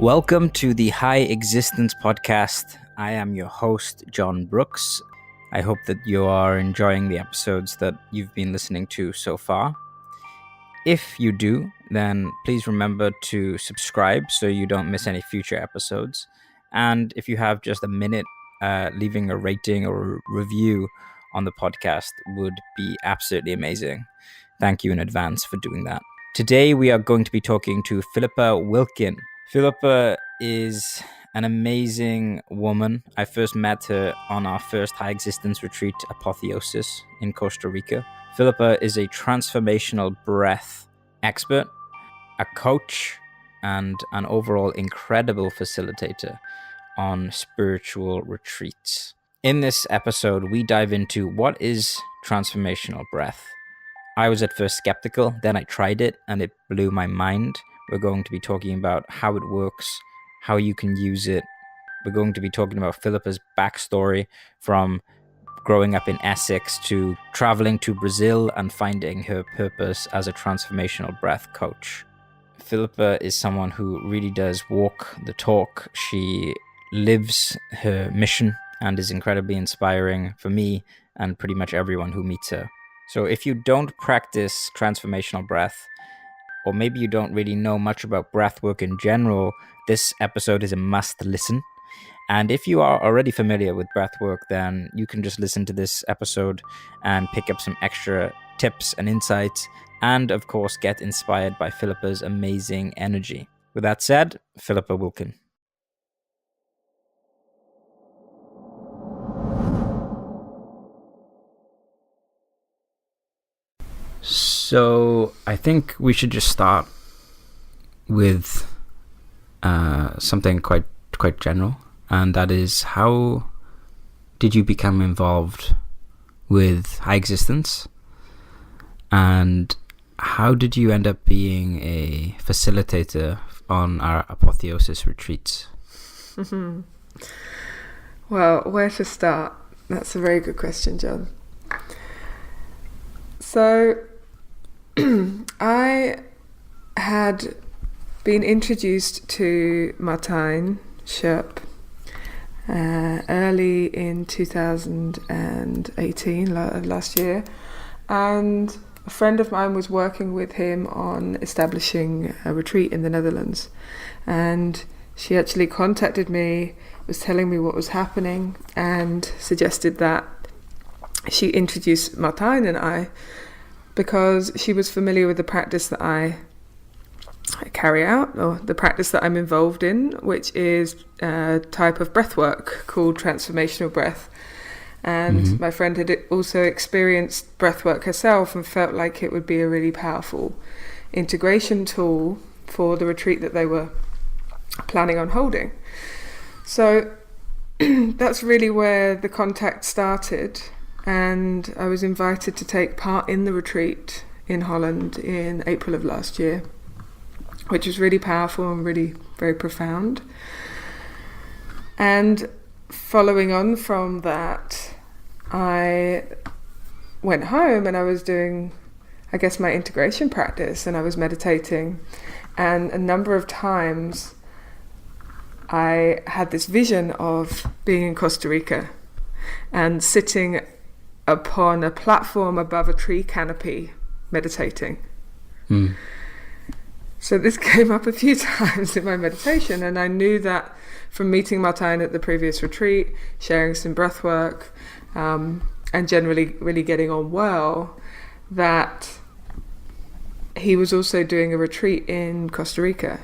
Welcome to the HighExistence podcast. I am your host, John Brooks. I hope that you are enjoying the episodes that you've been listening to so far. If you do, then please remember to subscribe so you don't miss any future episodes. And if you have just a minute, leaving a rating or a review on the podcast would be absolutely amazing. Thank you in advance for doing that. Today we are going to be talking to Philippa Wilkin. Philippa is an amazing woman. I first met her on our first HighExistence retreat, Apotheosis, in Costa Rica. Philippa is a transformational breath expert, a coach, and an overall incredible facilitator on spiritual retreats. In this episode, we dive into what is transformational breath. I was at first skeptical, then I tried it and it blew my mind. We're going to be talking about how it works, how you can use it. We're going to be talking about Philippa's backstory from growing up in Essex to traveling to Brazil and finding her purpose as a transformational breath coach. Philippa is someone who really does walk the talk. She lives her mission and is incredibly inspiring for me and pretty much everyone who meets her. So if you don't practice transformational breath, or maybe you don't really know much about breathwork in general, this episode is a must listen. And if you are already familiar with breathwork, then you can just listen to this episode and pick up some extra tips and insights, and of course get inspired by Philippa's amazing energy. With that said, Philippa Wilkin. So I think we should just start with something quite general, and that is, how did you become involved with HighExistence, and how did you end up being a facilitator on our Apotheosis retreats? Well, where to start? That's a very good question, John. So I had been introduced to Martijn Scherp early in 2018, last year, and a friend of mine was working with him on establishing a retreat in the Netherlands, and she actually contacted me, was telling me what was happening, and suggested that she introduced Martijn and I, because she was familiar with the practice that I carry out, or the practice that I'm involved in, which is a type of breath work called Transformational Breath. And my friend had also experienced breath work herself and felt like it would be a really powerful integration tool for the retreat that they were planning on holding. So that's really where the contact started. And I was invited to take part in the retreat in Holland in April of last year, which was really powerful and really very profound. And following on from that, I went home and I was doing, I guess, my integration practice, and I was meditating. And a number of times I had this vision of being in Costa Rica and sitting upon a platform above a tree canopy meditating. So this came up a few times in my meditation, and I knew that from meeting Martijn at the previous retreat, sharing some breath work, and generally really getting on well, that he was also doing a retreat in Costa Rica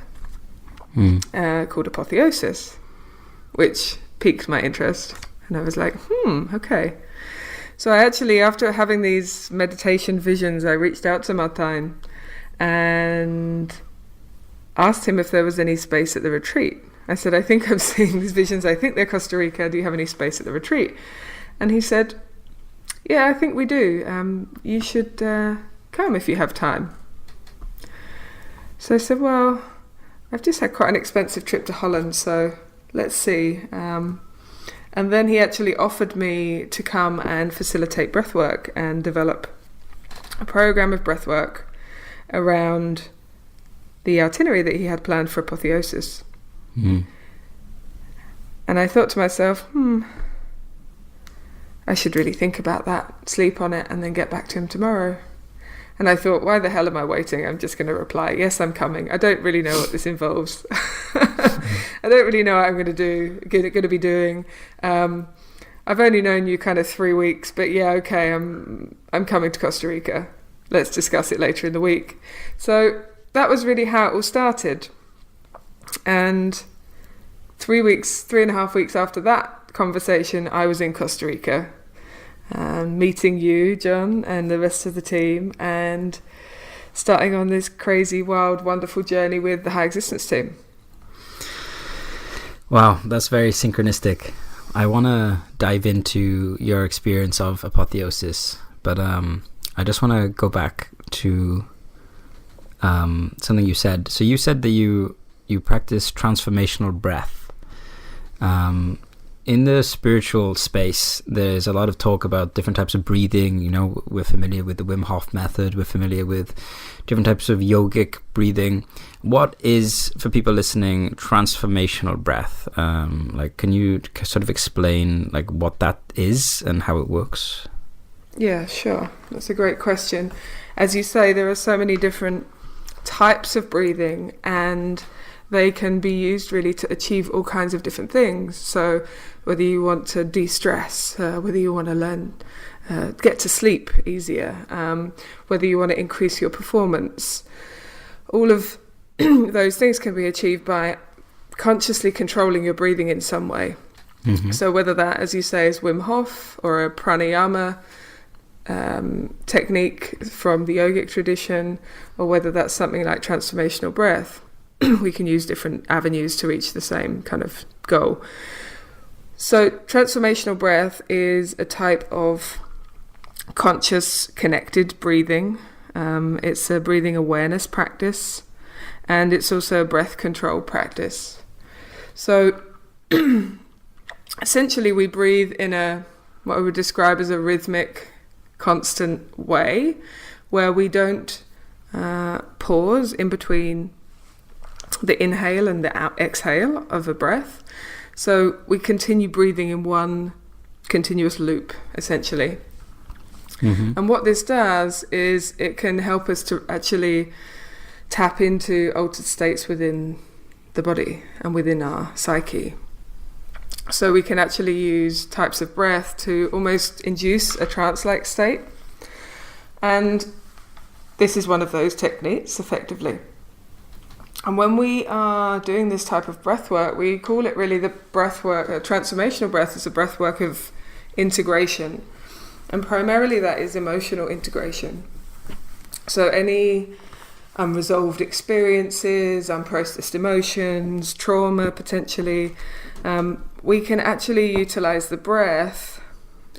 called Apotheosis, which piqued my interest, and I was like, okay. So I actually, after having these meditation visions, I reached out to Martijn and asked him if there was any space at the retreat. I said, I think I'm seeing these visions. I think they're Costa Rica. Do you have any space at the retreat? And he said, yeah, I think we do. You should come if you have time. So I said, well, I've just had quite an expensive trip to Holland, so let's see. And then he actually offered me to come and facilitate breathwork and develop a program of breathwork around the itinerary that he had planned for Apotheosis. And I thought to myself, I should really think about that, sleep on it, and then get back to him tomorrow. And I thought, why the hell am I waiting? I'm just going to reply, yes, I'm coming. I don't really know what this involves. I don't really know what I'm going to be doing. I've only known you kind of 3 weeks, but yeah, okay, I'm coming to Costa Rica. Let's discuss it later in the week. So that was really how it all started. And 3.5 weeks after that conversation, I was in Costa Rica, meeting you, John, and the rest of the team, and starting on this crazy, wild, wonderful journey with the HighExistence team. Wow, that's very synchronistic. I want to dive into your experience of apotheosis, but I just want to go back to something you said. So you said that you practice transformational breath. In the spiritual space, there's a lot of talk about different types of breathing. You know, we're familiar with the Wim Hof method. We're familiar with different types of yogic breathing. What is, for people listening, transformational breath? Can you sort of explain what that is and how it works? Yeah, sure. That's a great question. As you say, there are so many different types of breathing, and they can be used really to achieve all kinds of different things. So whether you want to de-stress, whether you want to learn, get to sleep easier, whether you want to increase your performance, all of those things can be achieved by consciously controlling your breathing in some way. Mm-hmm. So whether that, as you say, is Wim Hof or a pranayama technique from the yogic tradition, or whether that's something like transformational breath, we can use different avenues to reach the same kind of goal. So transformational breath is a type of conscious connected breathing. It's a breathing awareness practice, and it's also a breath control practice. So essentially we breathe in what I would describe as a rhythmic, constant way, where we don't pause in between the inhale and the exhale of a breath. So we continue breathing in one continuous loop, essentially. Mm-hmm. And what this does is it can help us to actually tap into altered states within the body and within our psyche. So we can actually use types of breath to almost induce a trance-like state. And this is one of those techniques, effectively. And when we are doing this type of breath work, we call it really the breath work. Transformational breath is a breath work of integration. And primarily that is emotional integration. So any unresolved experiences, unprocessed emotions, trauma potentially, we can actually utilize the breath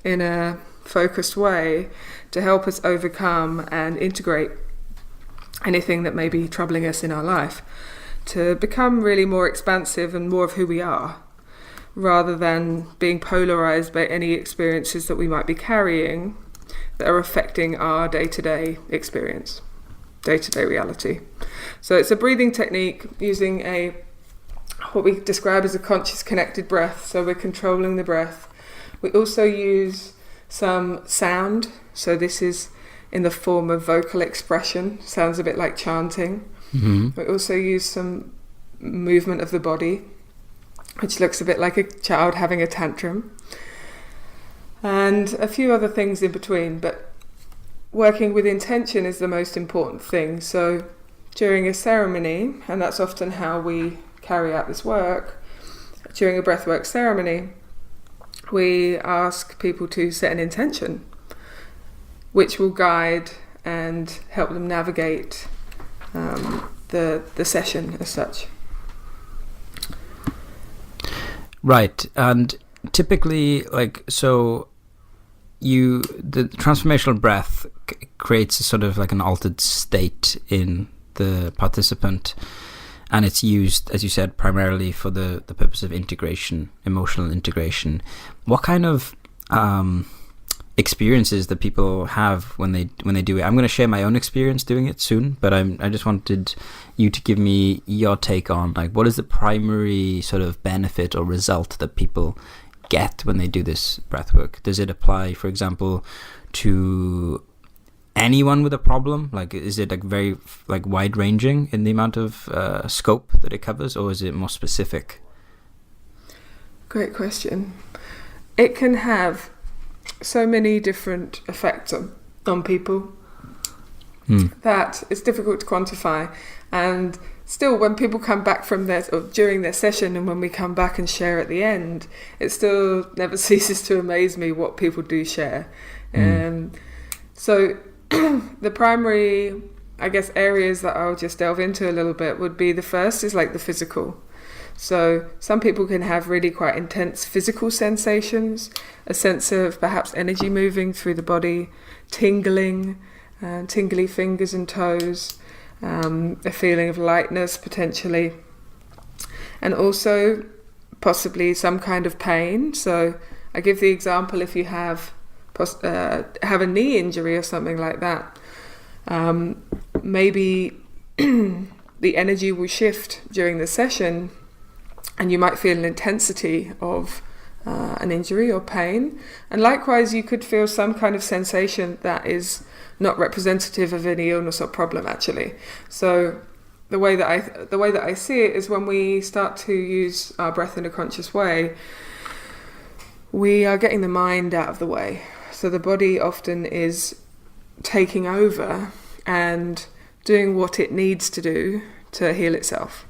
in a focused way to help us overcome and integrate anything that may be troubling us in our life, to become really more expansive and more of who we are, rather than being polarized by any experiences that we might be carrying that are affecting our day-to-day experience, day-to-day reality. So it's a breathing technique using what we describe as a conscious connected breath. So we're controlling the breath. We also use some sound. So this is in the form of vocal expression. Sounds a bit like chanting. Mm-hmm. We also use some movement of the body, which looks a bit like a child having a tantrum, and a few other things in between. But working with intention is the most important thing. So during a ceremony, and that's often how we carry out this work, during a breathwork ceremony, we ask people to set an intention which will guide and help them navigate the session as such. Right. And typically, the transformational breath creates a sort of like an altered state in the participant, and it's used, as you said, primarily for the purpose of integration, emotional integration. What kind of experiences that people have when they do it. I'm going to share my own experience doing it soon, but I just wanted you to give me your take on, like, what is the primary sort of benefit or result that people get when they do this breath work? Does it apply, for example, to anyone with a problem? Like, is it like very like wide ranging in the amount of scope that it covers, or is it more specific? Great question. It can have so many different effects on people that it's difficult to quantify. And still, when people come back from during their session, and when we come back and share at the end, it still never ceases to amaze me what people do share. So the primary, I guess, areas that I'll just delve into a little bit would be, the first is like the physical. So some people can have really quite intense physical sensations, a sense of perhaps energy moving through the body, tingling, tingly fingers and toes, a feeling of lightness potentially, and also possibly some kind of pain. So I give the example, if you have a knee injury or something like that, maybe the energy will shift during the session, and you might feel an intensity of an injury or pain. And likewise, you could feel some kind of sensation that is not representative of any illness or problem, actually. So the way that I see it is, when we start to use our breath in a conscious way, we are getting the mind out of the way. So the body often is taking over and doing what it needs to do to heal itself.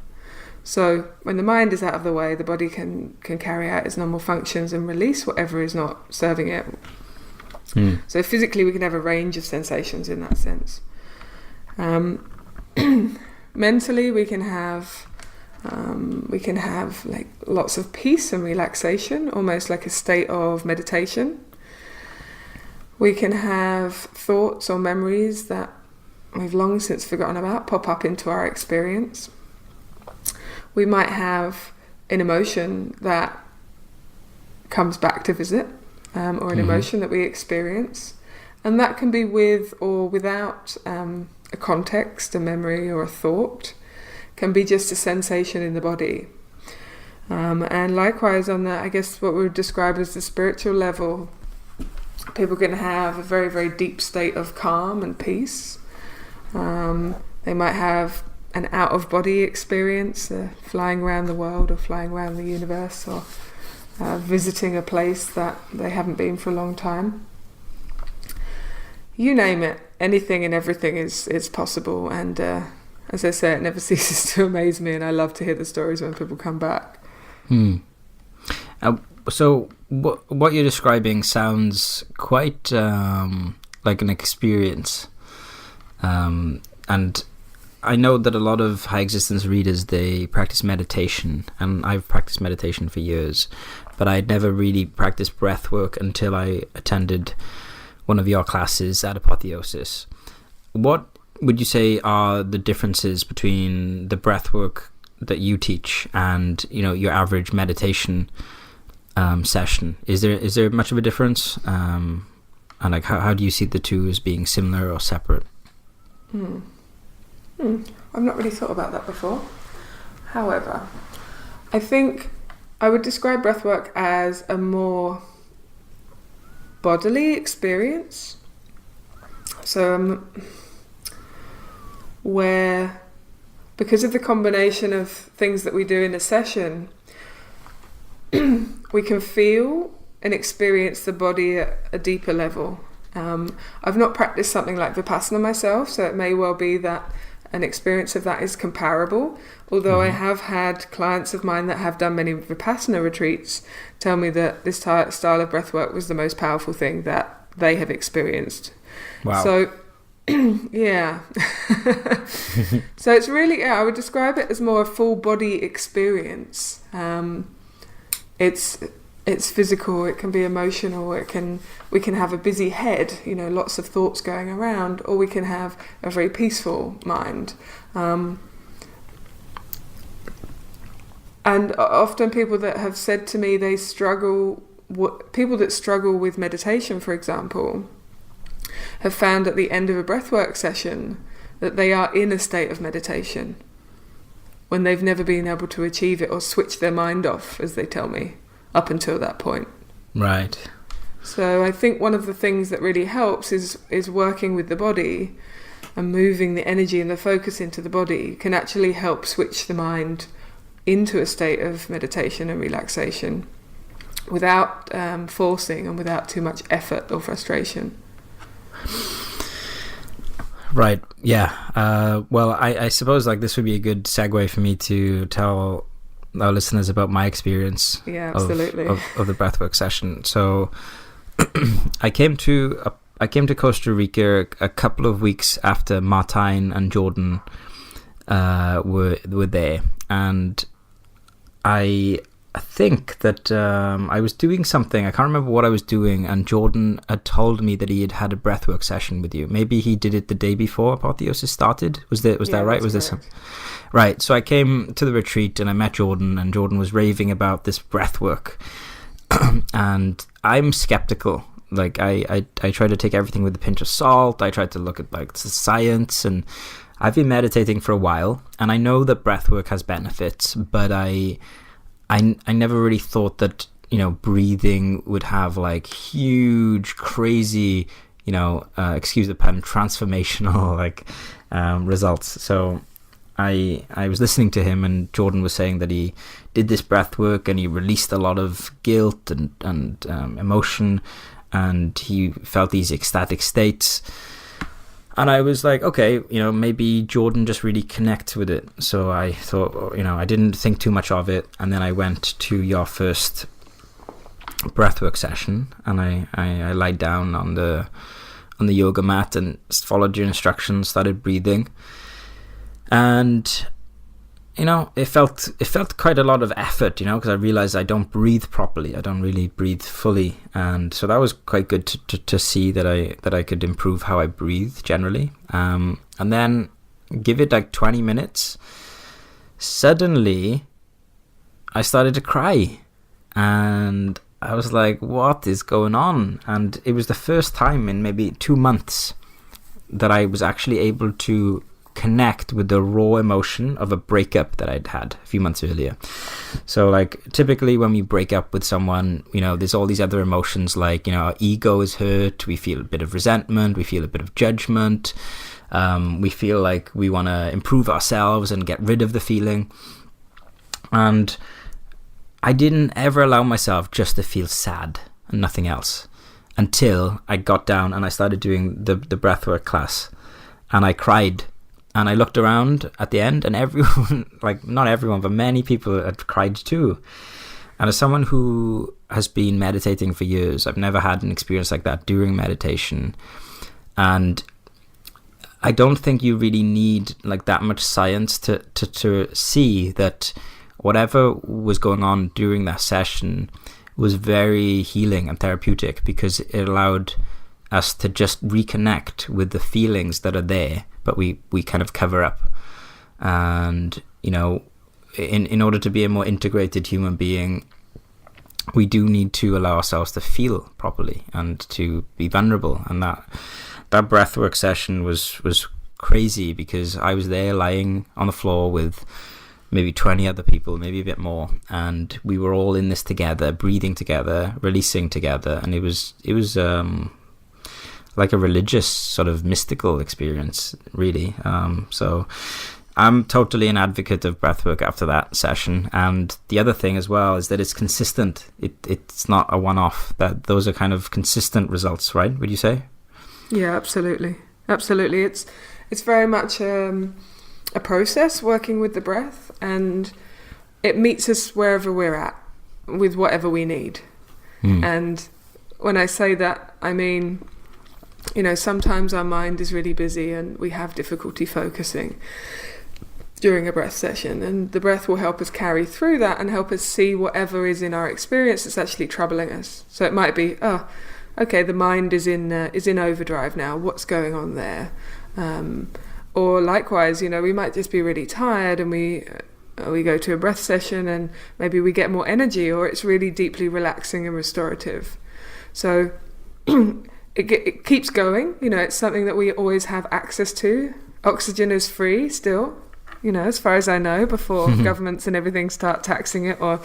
So when the mind is out of the way, the body can carry out its normal functions and release whatever is not serving it. So physically, we can have a range of sensations in that sense. Mentally, we can have like lots of peace and relaxation, almost like a state of meditation. We can have thoughts or memories that we've long since forgotten about pop up into our experience. We might have an emotion that comes back to visit, or an emotion that we experience, and that can be with or without a context, a memory, or a thought. Can be just a sensation in the body. And likewise, on the, I guess what we would describe as the spiritual level, people can have a very, very deep state of calm and peace. They might have an out-of-body experience, flying around the world or flying around the universe, or visiting a place that they haven't been for a long time. You name it, anything and everything is possible. And as I say, it never ceases to amaze me, and I love to hear the stories when people come back. So what you're describing sounds quite like an experience. And I know that a lot of high existence readers, they practice meditation, and I've practiced meditation for years, but I'd never really practiced breath work until I attended one of your classes at Apotheosis. What would you say are the differences between the breath work that you teach and, you know, your average meditation session? Is there much of a difference? And like, how do you see the two as being similar or separate? I've not really thought about that before. However, I think I would describe breathwork as a more bodily experience. So where, because of the combination of things that we do in a session, we can feel and experience the body at a deeper level. I've not practiced something like Vipassana myself, so it may well be that an experience of that is comparable, although I have had clients of mine that have done many Vipassana retreats tell me that this style of breathwork was the most powerful thing that they have experienced. Wow. So yeah. So it's really, I would describe it as more a full body experience. It's physical, it can be emotional, we can have a busy head, you know, lots of thoughts going around, or we can have a very peaceful mind. And often people that have said to me they struggle people that struggle with meditation, for example, have found at the end of a breathwork session that they are in a state of meditation when they've never been able to achieve it or switch their mind off, as they tell me, up until that point. Right. So I think one of the things that really helps is working with the body, and moving the energy and the focus into the body can actually help switch the mind into a state of meditation and relaxation without forcing and without too much effort or frustration. Right. Yeah. Well, I suppose like this would be a good segue for me to tell our listeners about my experience. Yeah, absolutely. of the breathwork session. So I came to Costa Rica a couple of weeks after Martijn and Jordan were there, and I think that I was doing something. I can't remember what I was doing, and Jordan had told me that he had a breathwork session with you. Maybe he did it the day before Apotheosis started. Was that right? Was this right? So I came to the retreat and I met Jordan, and Jordan was raving about this breathwork, and I'm skeptical. Like I try to take everything with a pinch of salt. I tried to look at like the science, and I've been meditating for a while, and I know that breathwork has benefits, but I never really thought that, breathing would have like huge, crazy, excuse the pun, transformational like results. So I was listening to him, and Jordan was saying that he did this breathwork and he released a lot of guilt and emotion, and he felt these ecstatic states. And I was like, okay, maybe Jordan just really connects with it. So I thought, I didn't think too much of it. And then I went to your first breathwork session, and I lied down on the yoga mat and followed your instructions, started breathing. And, it felt quite a lot of effort, because I realized I don't breathe properly. I don't really breathe fully. And so that was quite good to see that I could improve how I breathe generally. And then give it like 20 minutes. Suddenly, I started to cry. And I was like, what is going on? And it was the first time in maybe 2 months that I was actually able to connect with the raw emotion of a breakup that I'd had a few months earlier. So like typically when we break up with someone, there's all these other emotions, like, our ego is hurt, we feel a bit of resentment, we feel a bit of judgment, we feel like we want to improve ourselves and get rid of the feeling. And I didn't ever allow myself just to feel sad and nothing else until I got down and I started doing the breathwork class, and I cried. And I looked around at the end, and everyone, like not everyone, but many people had cried too. And as someone who has been meditating for years, I've never had an experience like that during meditation. And I don't think you really need like that much science to see that whatever was going on during that session was very healing and therapeutic, because it allowed us to just reconnect with the feelings that are there, but we kind of cover up. And in order to be a more integrated human being, we do need to allow ourselves to feel properly and to be vulnerable. And that breathwork session was crazy, because I was there lying on the floor with maybe 20 other people, maybe a bit more, and we were all in this together, breathing together, releasing together, and it was like a religious sort of mystical experience, really. So I'm totally an advocate of breathwork after that session. And the other thing as well is that it's consistent. It's not a one-off. That those are kind of consistent results, right? Would you say? Yeah, absolutely. It's very much a process, working with the breath, and it meets us wherever we're at with whatever we need. And when I say that, I mean, sometimes our mind is really busy and we have difficulty focusing during a breath session, and the breath will help us carry through that and help us see whatever is in our experience that's actually troubling us. So it might be, okay, the mind is in overdrive now. What's going on there? Or likewise, we might just be really tired, and we go to a breath session and maybe we get more energy, or it's really deeply relaxing and restorative. So it keeps going. It's something that we always have access to. Oxygen is free still, as far as I know, before governments and everything start taxing it or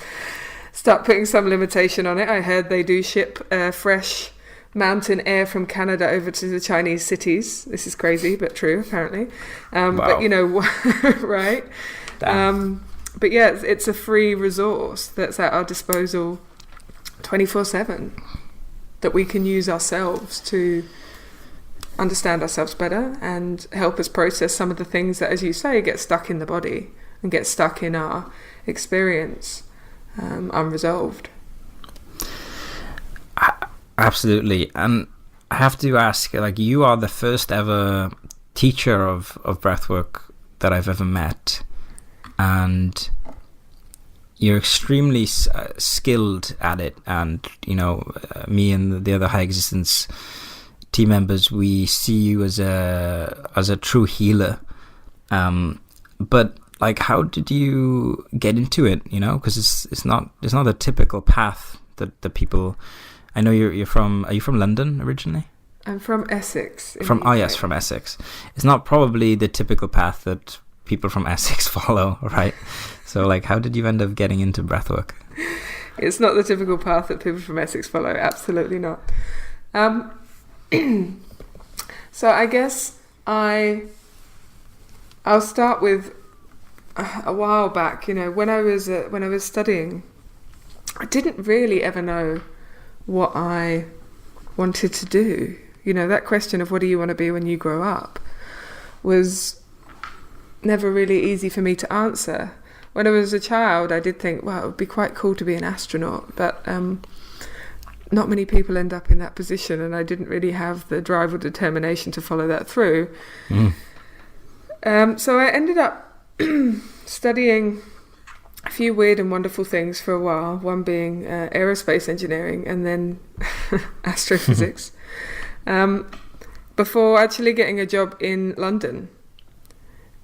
start putting some limitation on it. I heard they do ship fresh mountain air from Canada over to the Chinese cities. This is crazy, but true, apparently. Wow. But right? But yeah, it's a free resource that's at our disposal 24/7 that we can use ourselves to understand ourselves better and help us process some of the things that, as you say, get stuck in the body and get stuck in our experience, unresolved. Absolutely. And I have to ask, you are the first ever teacher of breathwork that I've ever met, and you're extremely skilled at it. And me and the other HighExistence team members, we see you as a true healer. But how did you get into it? Because it's not a typical path that people. I know you're from. Are you from London originally? I'm from Essex. Yes, from Essex. It's not probably the typical path that people from Essex follow, right? So, how did you end up getting into breathwork? It's not the typical path that people from Essex follow. Absolutely not. So I guess I'll start with a while back. When I was studying, I didn't really ever know what I wanted to do. That question of what do you want to be when you grow up was never really easy for me to answer. When I was a child, I did think, well, it would be quite cool to be an astronaut, but not many people end up in that position, and I didn't really have the drive or determination to follow that through. So I ended up studying a few weird and wonderful things for a while, one being aerospace engineering and then astrophysics, before actually getting a job in London.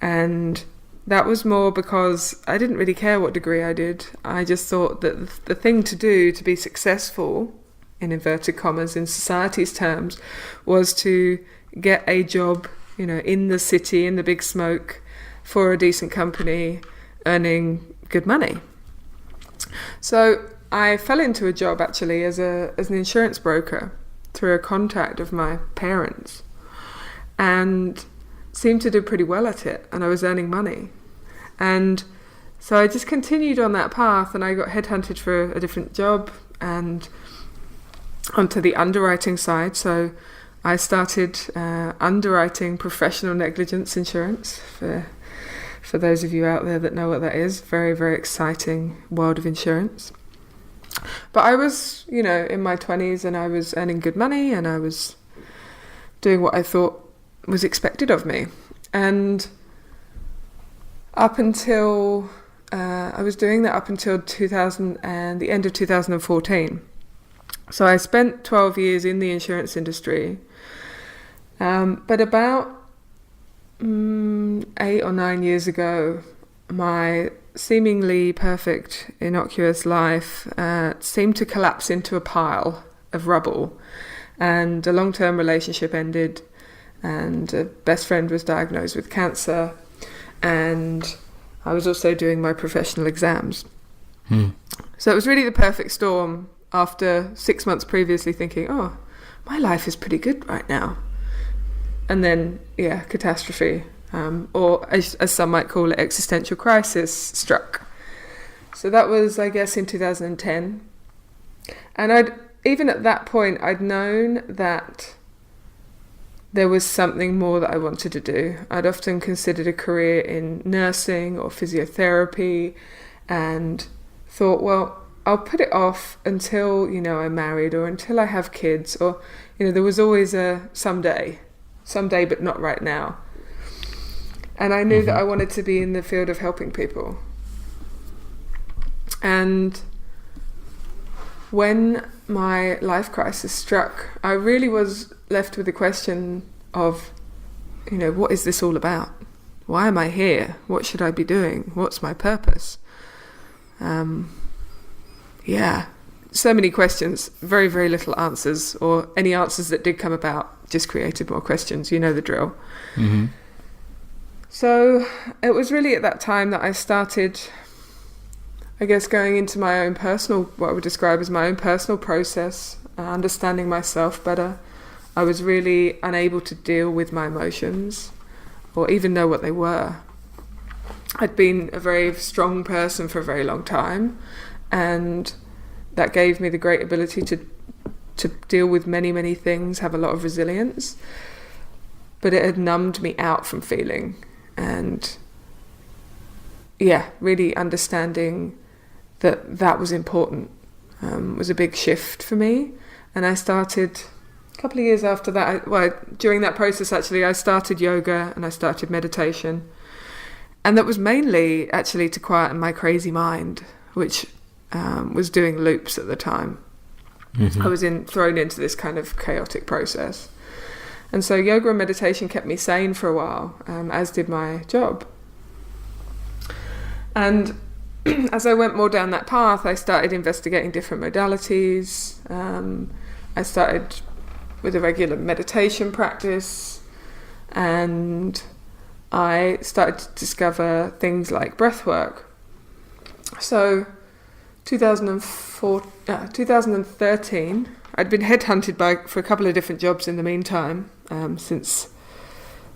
And that was more because I didn't really care what degree I did. I just thought that the thing to do to be successful, in inverted commas, in society's terms, was to get a job, in the city, in the big smoke, for a decent company, earning good money. So I fell into a job actually as an insurance broker through a contact of my parents, and seemed to do pretty well at it, and I was earning money. And so I just continued on that path, and I got headhunted for a different job and onto the underwriting side. So I started underwriting professional negligence insurance for those of you out there that know what that is. Very, very exciting world of insurance. But I was, in my 20s, and I was earning good money, and I was doing what I thought was expected of me. And up until I was doing that up until 2000 and the end of 2014. So I spent 12 years in the insurance industry. But about 8 or 9 years ago, my seemingly perfect, innocuous life seemed to collapse into a pile of rubble, and a long-term relationship ended, and a best friend was diagnosed with cancer, and I was also doing my professional exams. So it was really the perfect storm after 6 months previously thinking, oh, my life is pretty good right now. And then, catastrophe, or as some might call it, existential crisis struck. So that was, I guess, in 2010. And even at that point, I'd known that there was something more that I wanted to do. I'd often considered a career in nursing or physiotherapy, and thought, well, I'll put it off until, I'm married, or until I have kids, or, there was always a someday, but not right now. And I knew that I wanted to be in the field of helping people. And when my life crisis struck, I really was left with the question of, what is this all about? Why am I here? What should I be doing? What's my purpose? So many questions, very, very little answers, or any answers that did come about just created more questions. You know the drill. Mm-hmm. So it was really at that time that I started, I guess, going into my own personal, what I would describe as my own personal process, understanding myself better. I was really unable to deal with my emotions or even know what they were. I'd been a very strong person for a very long time, and that gave me the great ability to deal with many, many things, have a lot of resilience. But it had numbed me out from feeling. And really understanding that was important was a big shift for me. And I started, a couple of years after that, during that process actually, I started yoga and I started meditation. And that was mainly actually to quieten my crazy mind, which was doing loops at the time. Mm-hmm. I was thrown into this kind of chaotic process. And so yoga and meditation kept me sane for a while, as did my job. And as I went more down that path, I started investigating different modalities. I started with a regular meditation practice, and I started to discover things like breathwork. So 2013, I'd been headhunted for a couple of different jobs in the meantime, since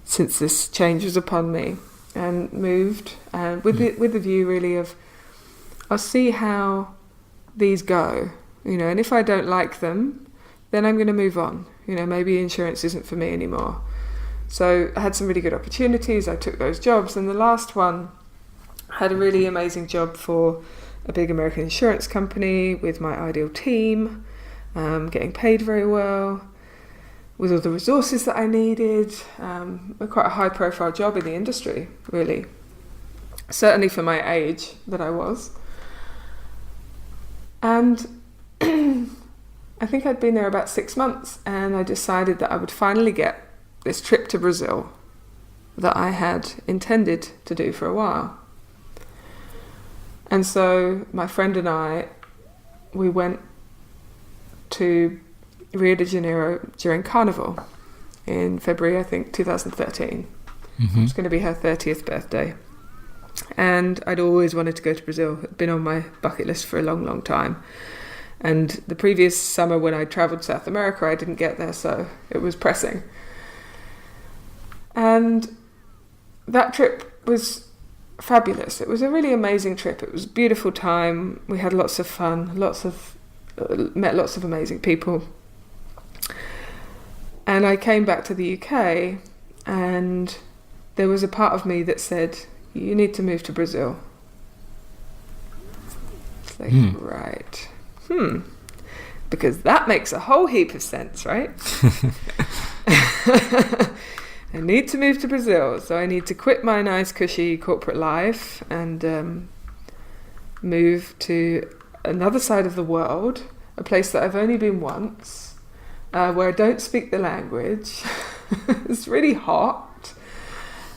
this change was upon me, and moved with the view really of, I'll see how these go, and if I don't like them, then I'm going to move on. Maybe insurance isn't for me anymore. So I had some really good opportunities. I took those jobs, and the last one had a really amazing job for a big American insurance company with my ideal team, getting paid very well, with all the resources that I needed, quite a high-profile job in the industry, really. Certainly for my age that I was. And I think I'd been there about 6 months, and I decided that I would finally get this trip to Brazil that I had intended to do for a while. And so my friend and I, we went to Rio de Janeiro during Carnival in February, I think, 2013. Mm-hmm. It was going to be her 30th birthday. And I'd always wanted to go to Brazil. It'd been on my bucket list for a long, long time. And the previous summer when I travelled South America, I didn't get there, so it was pressing. And that trip was fabulous. It was a really amazing trip. It was a beautiful time. We had lots of fun, met lots of amazing people. And I came back to the UK, and there was a part of me that said, you need to move to Brazil. It's like, right. Because that makes a whole heap of sense, right? I need to move to Brazil, so I need to quit my nice cushy corporate life and move to another side of the world, a place that I've only been once, where I don't speak the language. It's really hot.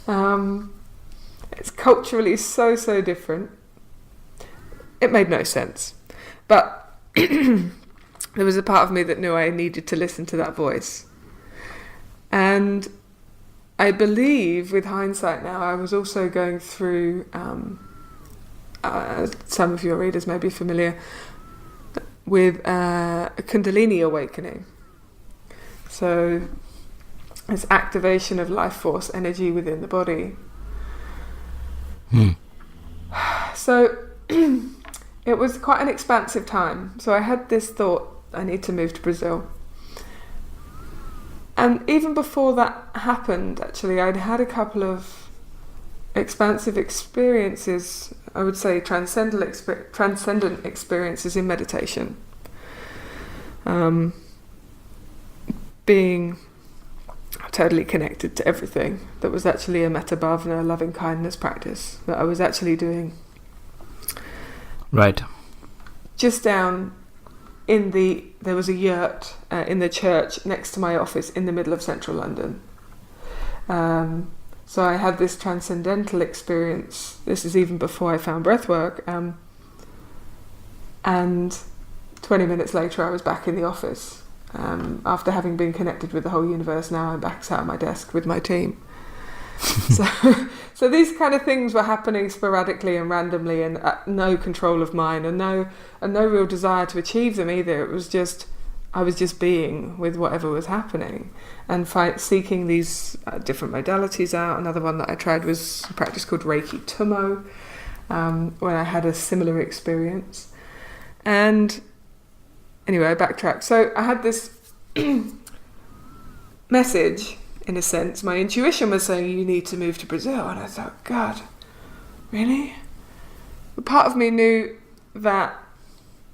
It's culturally so different. It made no sense. But there was a part of me that knew I needed to listen to that voice. And I believe, with hindsight now, I was also going through, some of your readers may be familiar, with a Kundalini awakening. So it's activation of life force energy within the body. So it was quite an expansive time. So I had this thought, I need to move to Brazil. And even before that happened, actually, I'd had a couple of expansive experiences, I would say transcendent experiences in meditation. Being totally connected to everything. That was actually a metta bhavana, loving kindness practice that I was actually doing. Right. Just down there was a yurt in the church next to my office in the middle of central London. So I had this transcendental experience. This is even before I found breathwork. And 20 minutes later, I was back in the office. After having been connected with the whole universe, now I'm back sat at my desk with my team. So these kind of things were happening sporadically and randomly, and no control of mine, and no real desire to achieve them either. It was just, I was just being with whatever was happening, and seeking these different modalities out. Another one that I tried was a practice called Reiki Tumo, where I had a similar experience. And anyway, I backtracked. So I had this message, in a sense. My intuition was saying, you need to move to Brazil. And I thought, God, really? But part of me knew that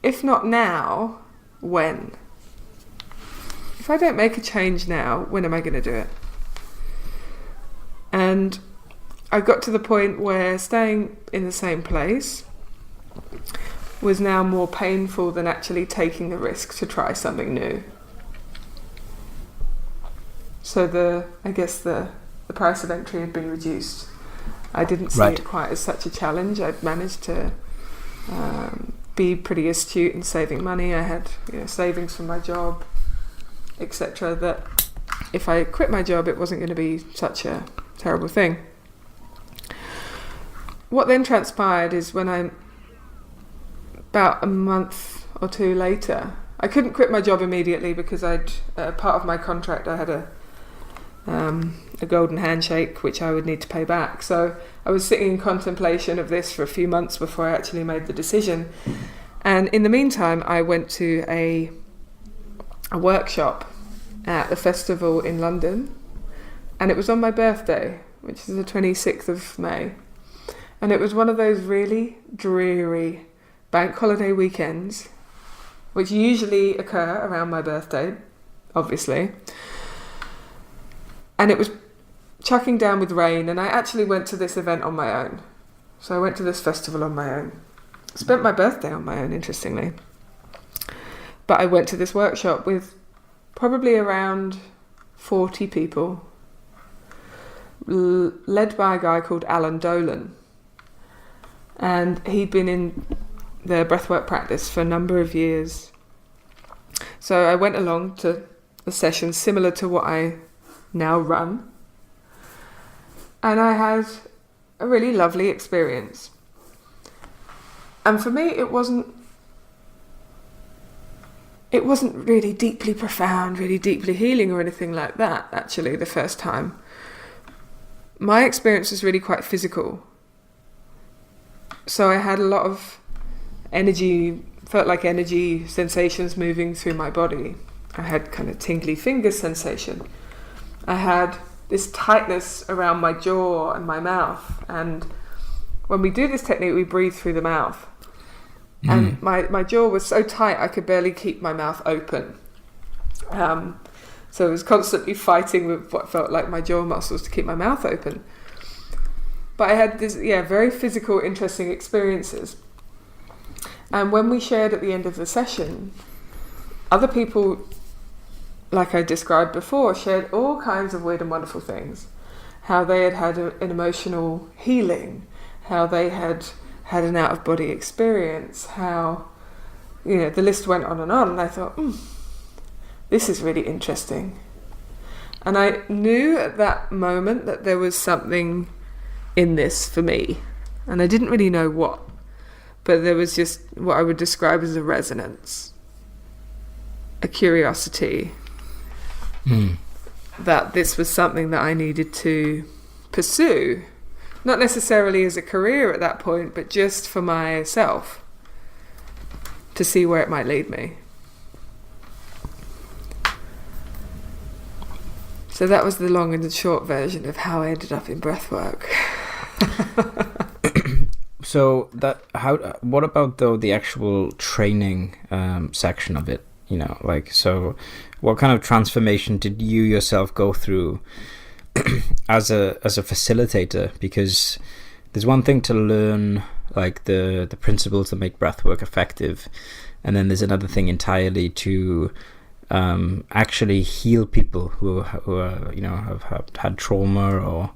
if not now, when? If I don't make a change now, when am I going to do it? And I got to the point where staying in the same place was now more painful than actually taking the risk to try something new. So I guess the price of entry had been reduced. I didn't see it quite as such a challenge. I'd managed to be pretty astute in saving money. I had savings from my job, etc. That if I quit my job, it wasn't going to be such a terrible thing. What then transpired is when about a month or two later, I couldn't quit my job immediately because part of my contract, I had a golden handshake which I would need to pay back. So I was sitting in contemplation of this for a few months before I actually made the decision. And in the meantime, I went to a workshop at the festival in London, and it was on my birthday, which is the 26th of May. And it was one of those really dreary bank holiday weekends, which usually occur around my birthday, obviously. And it was chucking down with rain, and I actually went to this event on my own. So I went to this festival on my own. Spent my birthday on my own, interestingly. But I went to this workshop with probably around 40 people, led by a guy called Alan Dolan. And he'd been in the breathwork practice for a number of years. So I went along to a session similar to what I now run, and I had a really lovely experience. And for me, it wasn't really deeply profound, really deeply healing or anything like that, actually, the first time. My experience was really quite physical. So I had a lot of energy, felt like energy sensations moving through my body. I had kind of tingly finger sensation. I had this tightness around my jaw and my mouth. And when we do this technique, we breathe through the mouth. And my jaw was so tight I could barely keep my mouth open. So I was constantly fighting with what felt like my jaw muscles to keep my mouth open. But I had this, very physical, interesting experiences. And when we shared at the end of the session, other people, like I described before, shared all kinds of weird and wonderful things. How they had an emotional healing, how they had an out-of-body experience, how, the list went on. And I thought, this is really interesting. And I knew at that moment that there was something in this for me. And I didn't really know what. But there was just what I would describe as a resonance, a curiosity, that this was something that I needed to pursue. Not necessarily as a career at that point, but just for myself, to see where it might lead me. So that was the long and the short version of how I ended up in breathwork. So what about though the actual training section of it? So what kind of transformation did you yourself go through as a facilitator? Because there's one thing to learn like the principles that make breathwork effective, and then there's another thing entirely to actually heal people who are have had trauma or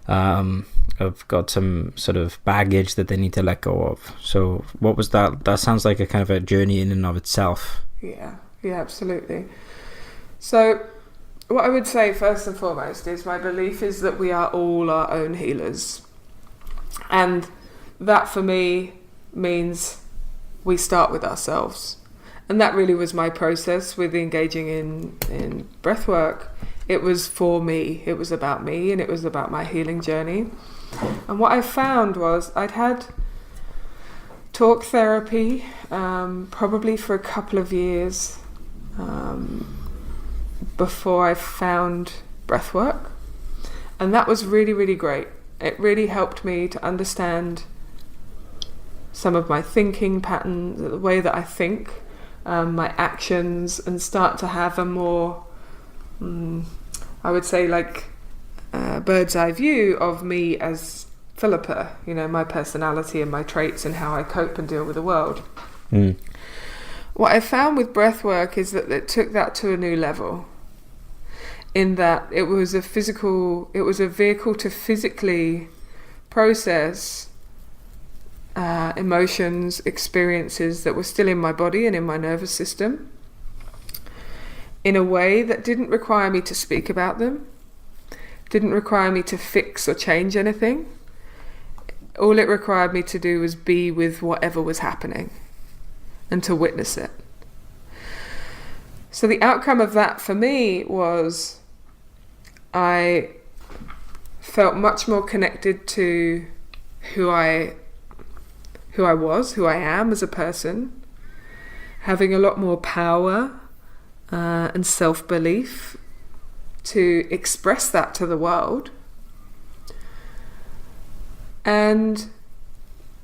have got some sort of baggage that they need to let go of. So what was that? That sounds like a kind of a journey in and of itself. Yeah, absolutely. So what I would say first and foremost is my belief is that we are all our own healers. And that for me means we start with ourselves. And that really was my process with engaging in breath work. It was for me, it was about me, and it was about my healing journey. And what I found was I'd had talk therapy probably for a couple of years before I found breath work. And that was really, really great. It really helped me to understand some of my thinking patterns, the way that I think, my actions, and start to have a more, I would say, like bird's eye view of me as Philippa, my personality and my traits and how I cope and deal with the world. What I found with breath work is that it took that to a new level, in that it was a vehicle to physically process emotions, experiences that were still in my body and in my nervous system, in a way that didn't require me to speak about them, didn't require me to fix or change anything. All it required me to do was be with whatever was happening and to witness it. So the outcome of that for me was I felt much more connected to who I am as a person, having a lot more power and self-belief to express that to the world, and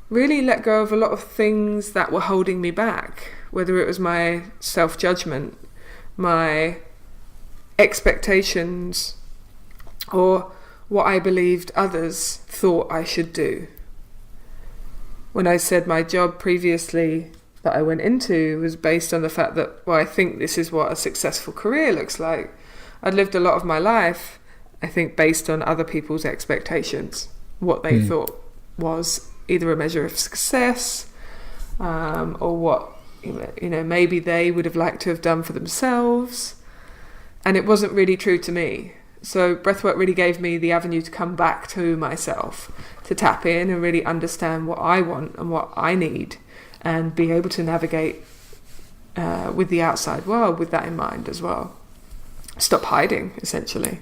really let go of a lot of things that were holding me back, whether it was my self-judgment, my expectations, or what I believed others thought I should do. When I said my job previously that I went into was based on the fact that, well, I think this is what a successful career looks like. I'd lived a lot of my life, I think, based on other people's expectations, what they thought was either a measure of success, or what, maybe they would have liked to have done for themselves. And it wasn't really true to me. So breathwork really gave me the avenue to come back to myself, to tap in and really understand what I want and what I need, and be able to navigate with the outside world with that in mind as well. Stop hiding, essentially.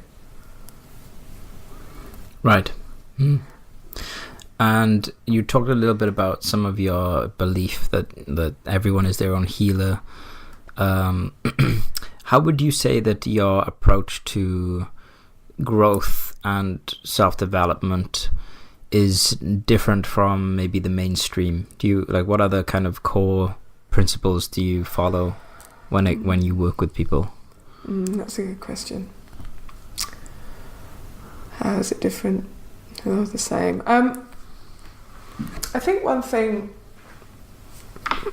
Right. And you talked a little bit about some of your belief that everyone is their own healer. How would you say that your approach to growth and self-development is different from maybe the mainstream? What other kind of core principles do you follow when you work with people? That's a good question. How is it different? Or the same? I think one thing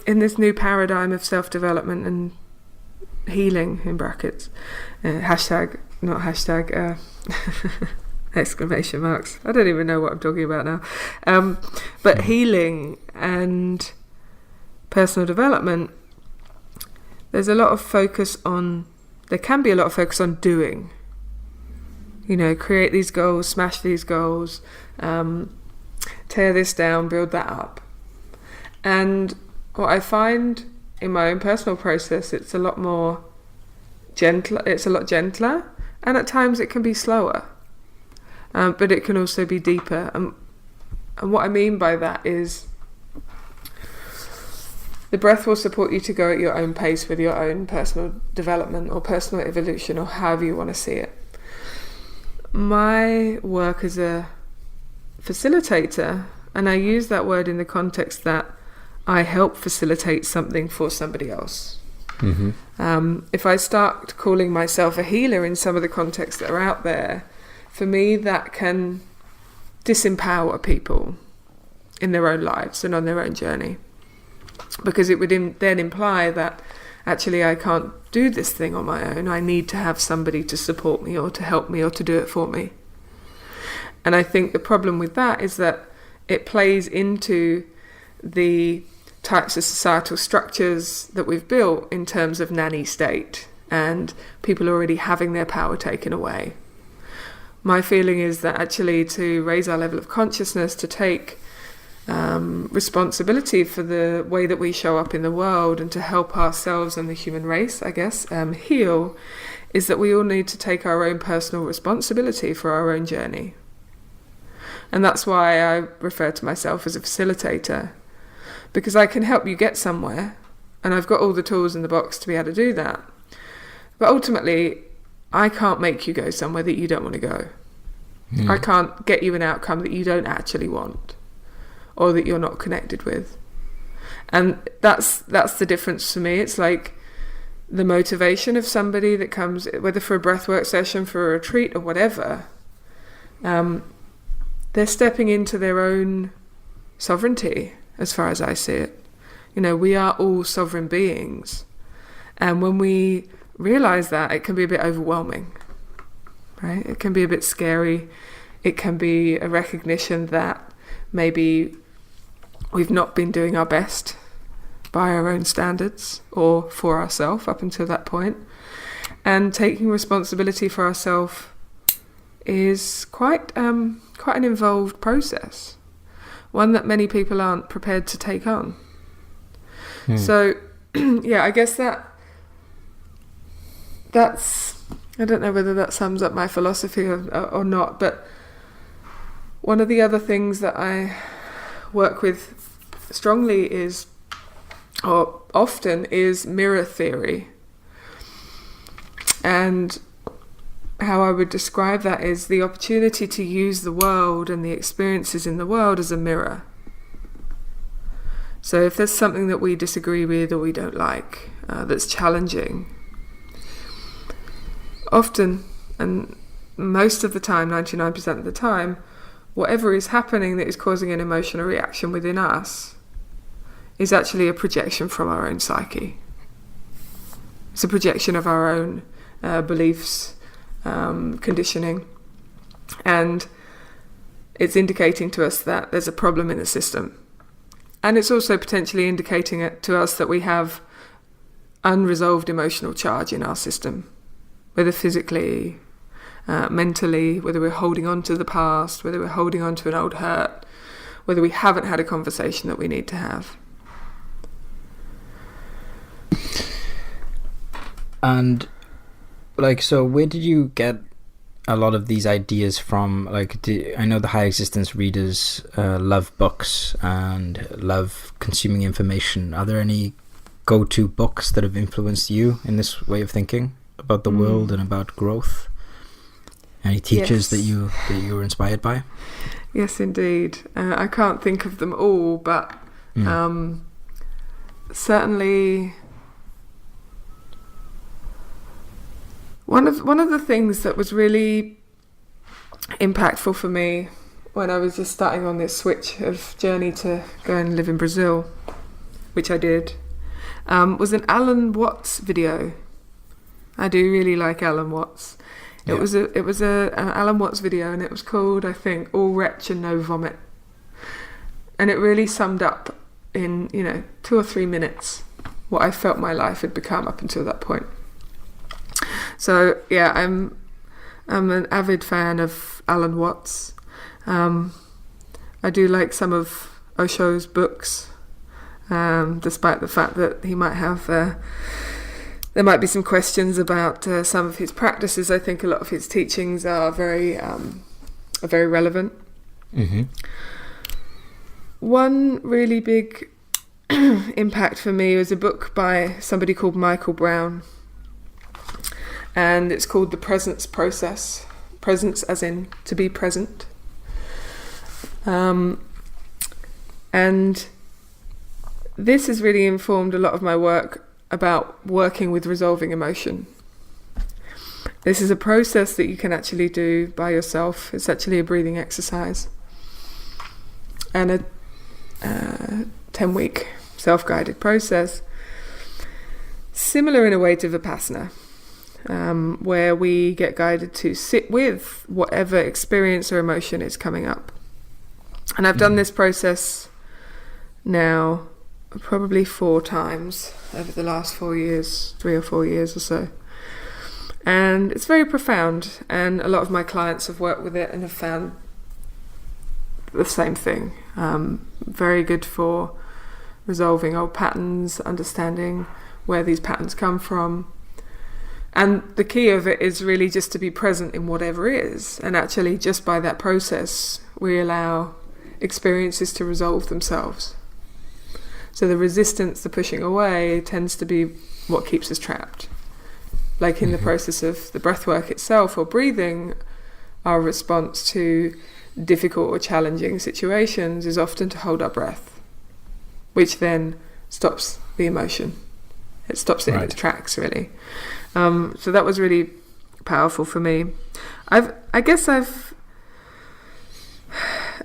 in this new paradigm of self-development and healing, in brackets, exclamation marks. I don't even know what I'm talking about now. But healing and personal development, there can be a lot of focus on doing. Create these goals, smash these goals, tear this down, build that up. And what I find in my own personal process, it's a lot gentler, and at times it can be slower, but it can also be deeper. And what I mean by that is the breath will support you to go at your own pace with your own personal development or personal evolution, or however you want to see it. My work as a facilitator, and I use that word in the context that I help facilitate something for somebody else. If I start calling myself a healer in some of the contexts that are out there, for me that can disempower people in their own lives and on their own journey, because it would then imply that actually I can't do this thing on my own. I need to have somebody to support me or to help me or to do it for me. And I think the problem with that is that it plays into the types of societal structures that we've built in terms of nanny state and people already having their power taken away. My feeling is that actually to raise our level of consciousness, to take responsibility for the way that we show up in the world and to help ourselves and the human race, I guess, heal, is that we all need to take our own personal responsibility for our own journey. And that's why I refer to myself as a facilitator, because I can help you get somewhere and I've got all the tools in the box to be able to do that. But ultimately, I can't make you go somewhere that you don't want to go. I can't get you an outcome that you don't actually want or that you're not connected with. And that's the difference for me. It's like the motivation of somebody that comes, whether for a breathwork session, for a retreat or whatever, they're stepping into their own sovereignty, as far as I see it. You know, we are all sovereign beings. And when we realize that, it can be a bit overwhelming, right? It can be a bit scary. It can be a recognition that maybe we've not been doing our best by our own standards or for ourselves up until that point. And taking responsibility for ourselves is quite an involved process, one that many people aren't prepared to take on. So, yeah, I guess that's, I don't know whether that sums up my philosophy or not, but one of the other things that I work with strongly is, or often, is mirror theory. And how I would describe that is the opportunity to use the world and the experiences in the world as a mirror. So if there's something that we disagree with or we don't like, that's challenging, often, and most of the time, 99% of the time, whatever is happening that is causing an emotional reaction within us is actually a projection from our own psyche. It's a projection of our own beliefs, conditioning, and it's indicating to us that there's a problem in the system. And it's also potentially indicating it to us that we have unresolved emotional charge in our system, whether physically, mentally, whether we're holding on to the past, whether we're holding on to an old hurt, whether we haven't had a conversation that we need to have. And like, so where did you get a lot of these ideas from? Like, I know the high existence readers love books and love consuming information. Are there any go-to books that have influenced you in this way of thinking about the world and about growth? Any teachers that you were inspired by? Yes, indeed. I can't think of them all, but certainly one of the things that was really impactful for me when I was just starting on this switch of journey to go and live in Brazil, which I did, was an Alan Watts video. I do really like Alan Watts. It was an Alan Watts video, and it was called, I think, All Retch and No Vomit. And it really summed up in 2 or 3 minutes what I felt my life had become up until that point. So yeah, I'm an avid fan of Alan Watts. I do like some of Osho's books, despite the fact that he might have there might be some questions about some of his practices. I think a lot of his teachings are very relevant. Mm-hmm. One really big impact for me was a book by somebody called Michael Brown, and it's called The Presence Process. Presence as in to be present. And this has really informed a lot of my work about working with resolving emotion. This is a process that you can actually do by yourself. It's actually a breathing exercise and a 10-week self-guided process, similar in a way to Vipassana. where we get guided to sit with whatever experience or emotion is coming up. And I've done this process now probably 4 times over the last 4 years, 3 or 4 years or so. And it's very profound, and a lot of my clients have worked with it and have found the same thing. Very good for resolving old patterns, understanding where these patterns come from. And the key of it is really just to be present in whatever is. And actually, just by that process, we allow experiences to resolve themselves. So the resistance, the pushing away, tends to be what keeps us trapped. Like in the process of the breathwork itself or breathing, our response to difficult or challenging situations is often to hold our breath, which then stops the emotion. It stops it in its tracks, really. So that was really powerful for me. I guess I've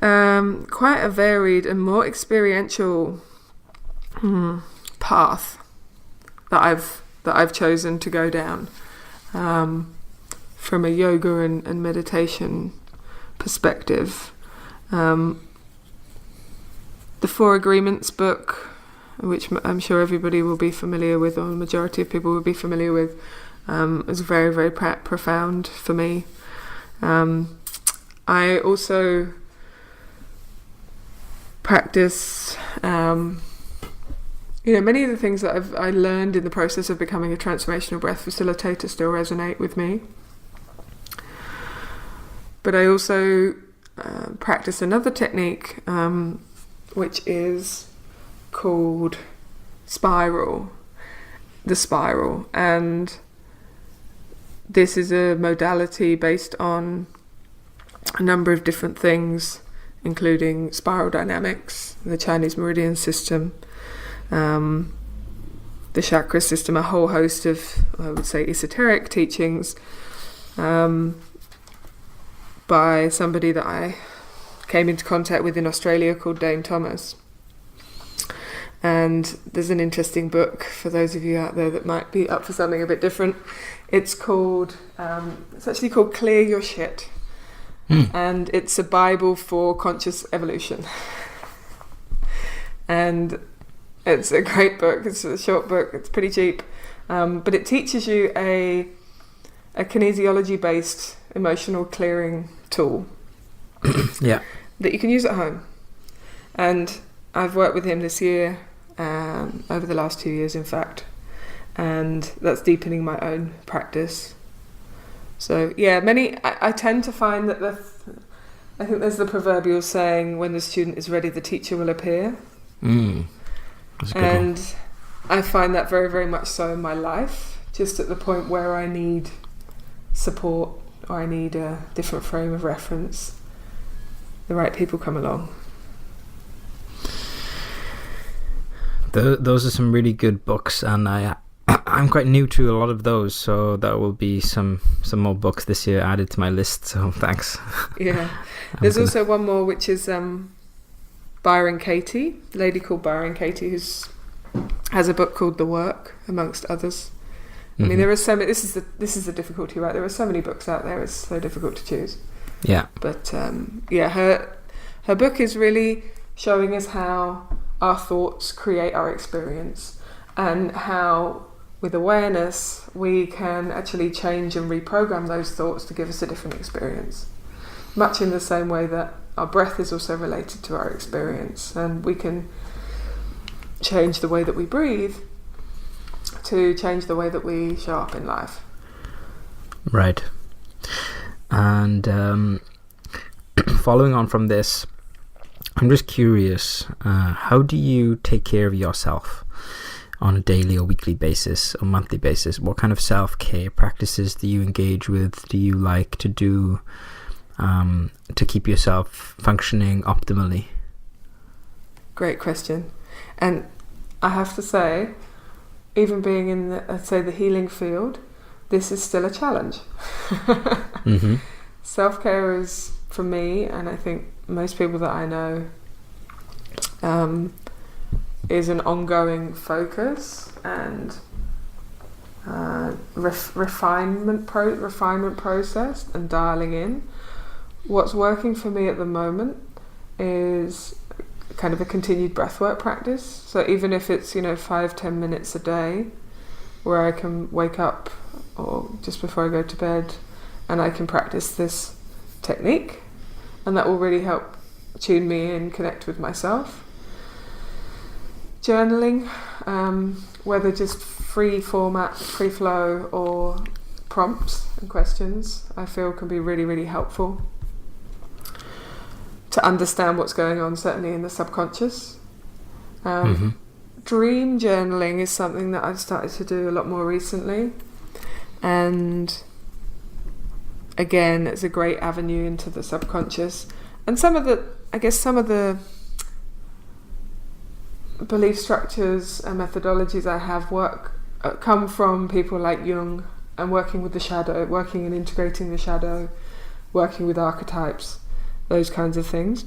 quite a varied and more experiential path that I've chosen to go down, from a yoga and meditation perspective. The 4 Agreements book, which I'm sure everybody will be familiar with, or the majority of people will be familiar with, is very, very profound for me. I also practice, many of the things that I learned in the process of becoming a transformational breath facilitator still resonate with me. But I also practice another technique, which is called the spiral. And this is a modality based on a number of different things, including spiral dynamics, the Chinese meridian system, the chakra system, a whole host of, I would say, esoteric teachings by somebody that I came into contact with in Australia called Dame Thomas. And there's an interesting book for those of you out there that might be up for something a bit different. It's actually called Clear Your Shit. And it's a Bible for conscious evolution. And it's a great book. It's a short book. It's pretty cheap. But it teaches you a kinesiology-based emotional clearing tool that you can use at home. And I've worked with him this year, over the last 2 years, in fact. And that's deepening my own practice. So, I tend to find that I think there's the proverbial saying, when the student is ready, the teacher will appear. That's a good one. I find that very, very much so in my life, just at the point where I need support or I need a different frame of reference, the right people come along. Those are some really good books, and I'm quite new to a lot of those, so that will be some more books this year added to my list, so thanks. Yeah. There's also one more, which is Byron Katie, a lady called Byron Katie, who has a book called The Work, amongst others. I mean, there are so many. This is the difficulty, right? There are so many books out there. It's so difficult to choose. Yeah. But her book is really showing us how our thoughts create our experience, and how, with awareness, we can actually change and reprogram those thoughts to give us a different experience. Much in the same way that our breath is also related to our experience, and we can change the way that we breathe to change the way that we show up in life. Right. And following on from this, I'm just curious, how do you take care of yourself on a daily or weekly basis or monthly basis? What kind of self-care practices do you engage with? Do you like to do to keep yourself functioning optimally? Great question. And I have to say, even being in the healing field, this is still a challenge. Self-care is, for me, and I think most people that I know, is an ongoing focus, and refinement process and dialing in. What's working for me at the moment is kind of a continued breathwork practice. So even if it's 5-10 minutes a day, where I can wake up or just before I go to bed, and I can practice this technique, and that will really help tune me in, connect with myself. Journaling, whether just free format, free flow, or prompts and questions, I feel can be really, really helpful to understand what's going on, certainly in the subconscious. Dream journaling is something that I've started to do a lot more recently, and again, it's a great avenue into the subconscious. And some of the belief structures and methodologies I have come from people like Jung, and working with the shadow, working and integrating the shadow, working with archetypes, those kinds of things.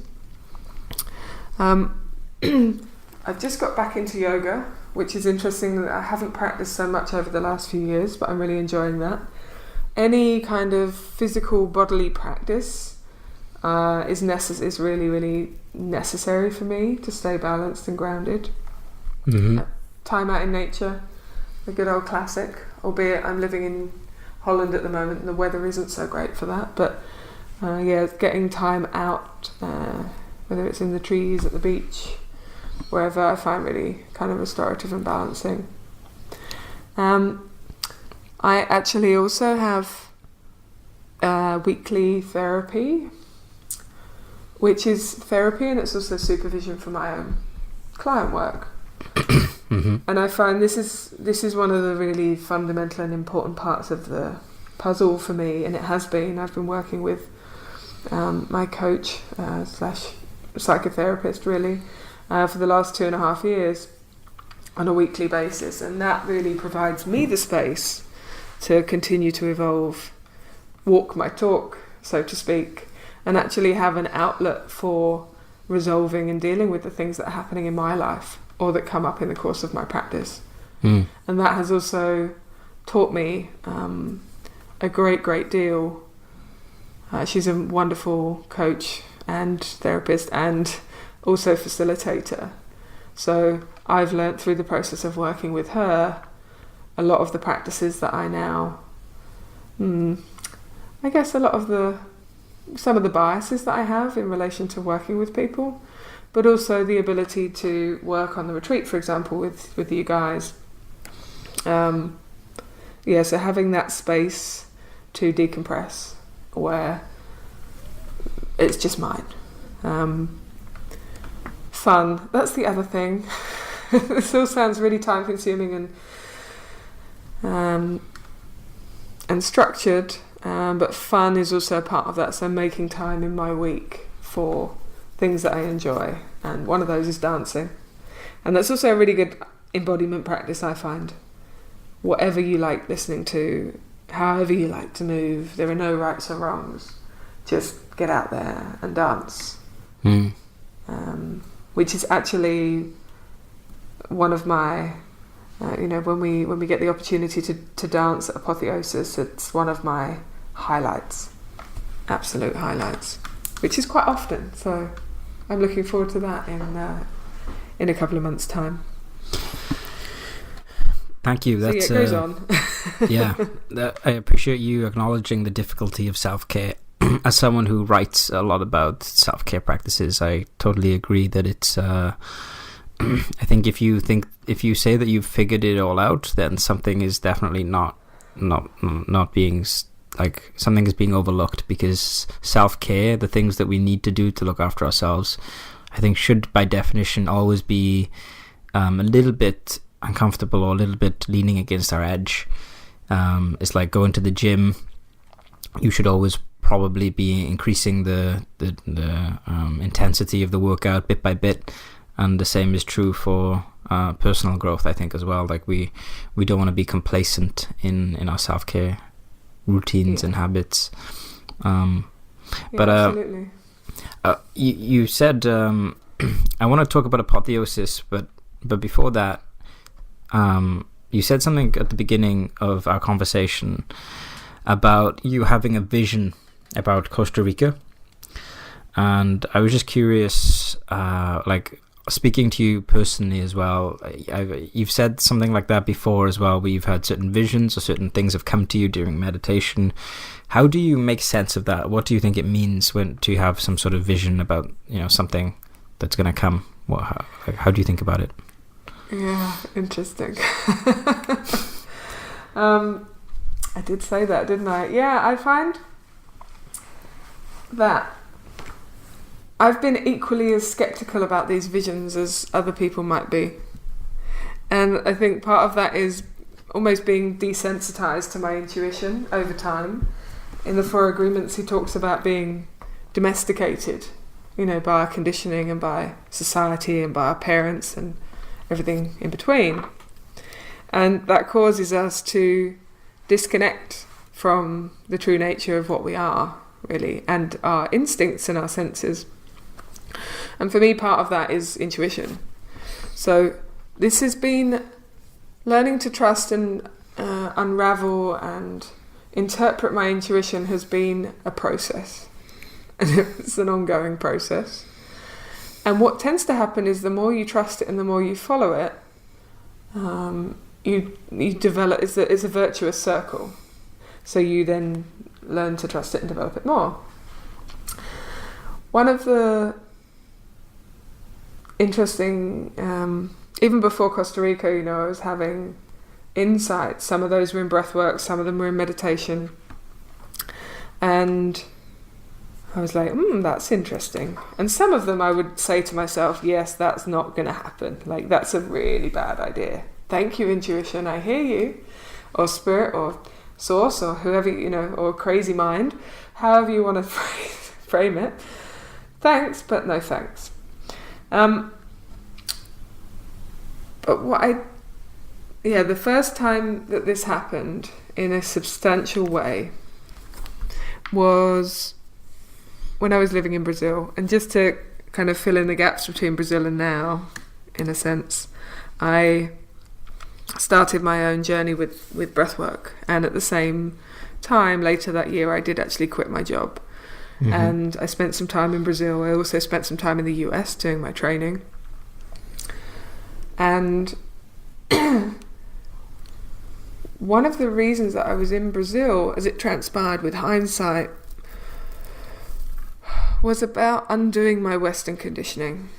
I've just got back into yoga, which is interesting that I haven't practiced so much over the last few years, but I'm really enjoying that. Any kind of physical bodily practice is really, really necessary for me to stay balanced and grounded. Time out in nature, a good old classic, albeit I'm living in Holland at the moment and the weather isn't so great for that, but getting time out, whether it's in the trees, at the beach, wherever, I find really kind of restorative and balancing. I actually also have weekly therapy, which is therapy, and it's also supervision for my own client work. And I find this is one of the really fundamental and important parts of the puzzle for me, and it has been. I've been working with my coach slash psychotherapist really for the last 2.5 years on a weekly basis, and that really provides me the space to continue to evolve, walk my talk, so to speak, and actually have an outlet for resolving and dealing with the things that are happening in my life or that come up in the course of my practice. And that has also taught me a great deal. She's a wonderful coach and therapist and also facilitator. So I've learnt through the process of working with her a lot of the practices that I now, I guess some of the biases that I have in relation to working with people, but also the ability to work on the retreat, for example, with you guys. So having that space to decompress where it's just mine. Fun, that's the other thing. This all sounds really time consuming and structured, but fun is also a part of that. So making time in my week for things that I enjoy, and one of those is dancing, and that's also a really good embodiment practice, I find. Whatever you like listening to, however you like to move, there are no rights or wrongs. Just get out there and dance. Which is actually one of my, when we get the opportunity to dance at Apotheosis, it's one of my highlights, absolute highlights, which is quite often. So I'm looking forward to that in a couple of months' time. Thank you. That's it goes on. I appreciate you acknowledging the difficulty of self-care. As someone who writes a lot about self-care practices, I totally agree that it's I think if you say that you've figured it all out, then something is definitely not being, like, something is being overlooked, because self-care, the things that we need to do to look after ourselves, I think should by definition always be a little bit uncomfortable or a little bit leaning against our edge. It's like going to the gym. You should always probably be increasing the intensity of the workout bit by bit, and the same is true for personal growth, I think, as well. Like we don't want to be complacent in our self-care routines and habits. But absolutely. You said I want to talk about Apotheosis, but before that, you said something at the beginning of our conversation about you having a vision about Costa Rica. And I was just curious, like speaking to you personally as well, you've said something like that before as well, where you've had certain visions or certain things have come to you during meditation. How do you make sense of that? What do you think it means when to have some sort of vision about, something that's going to come? How do you think about it? Yeah, interesting. I did say that, didn't I? Yeah, I find that I've been equally as skeptical about these visions as other people might be. And I think part of that is almost being desensitized to my intuition over time. In the Four Agreements, he talks about being domesticated, by our conditioning and by society and by our parents and everything in between. And that causes us to disconnect from the true nature of what we are, really, and our instincts and our senses. And for me, part of that is intuition. So this has been learning to trust and unravel and interpret my intuition has been a process. And it's an ongoing process. And what tends to happen is the more you trust it and the more you follow it, you develop, it's a virtuous circle. So you then learn to trust it and develop it more. One of the interesting, even before Costa Rica, I was having insights. Some of those were in breathwork, some of them were in meditation. And I was like, that's interesting. And some of them I would say to myself, yes, that's not going to happen. Like, that's a really bad idea. Thank you, intuition, I hear you. Or spirit, or source, or whoever, or crazy mind. However you want to frame it. Thanks, but no thanks. But the first time that this happened in a substantial way was when I was living in Brazil. And just to kind of fill in the gaps between Brazil and now, in a sense, I started my own journey with breathwork. And at the same time, later that year, I did actually quit my job. Mm-hmm. And I spent some time in Brazil. I also spent some time in the US doing my training. And one of the reasons that I was in Brazil, as it transpired with hindsight, was about undoing my Western conditioning.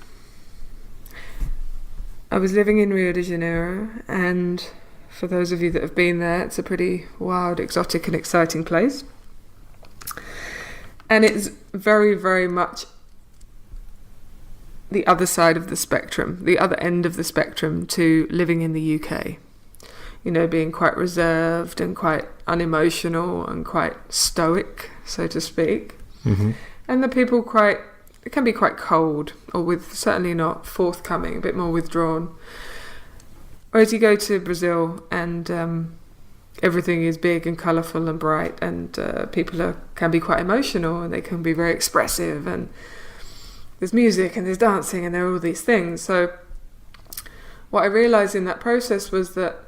I was living in Rio de Janeiro, and for those of you that have been there, it's a pretty wild, exotic and exciting place. And it's very, very much the other side of the spectrum, the other end of the spectrum to living in the UK. Being quite reserved and quite unemotional and quite stoic, so to speak. Mm-hmm. And the people it can be quite cold, or certainly not forthcoming, a bit more withdrawn. Whereas you go to Brazil and everything is big and colourful and bright, and people can be quite emotional and they can be very expressive, and there's music and there's dancing and there are all these things. So what I realised in that process was that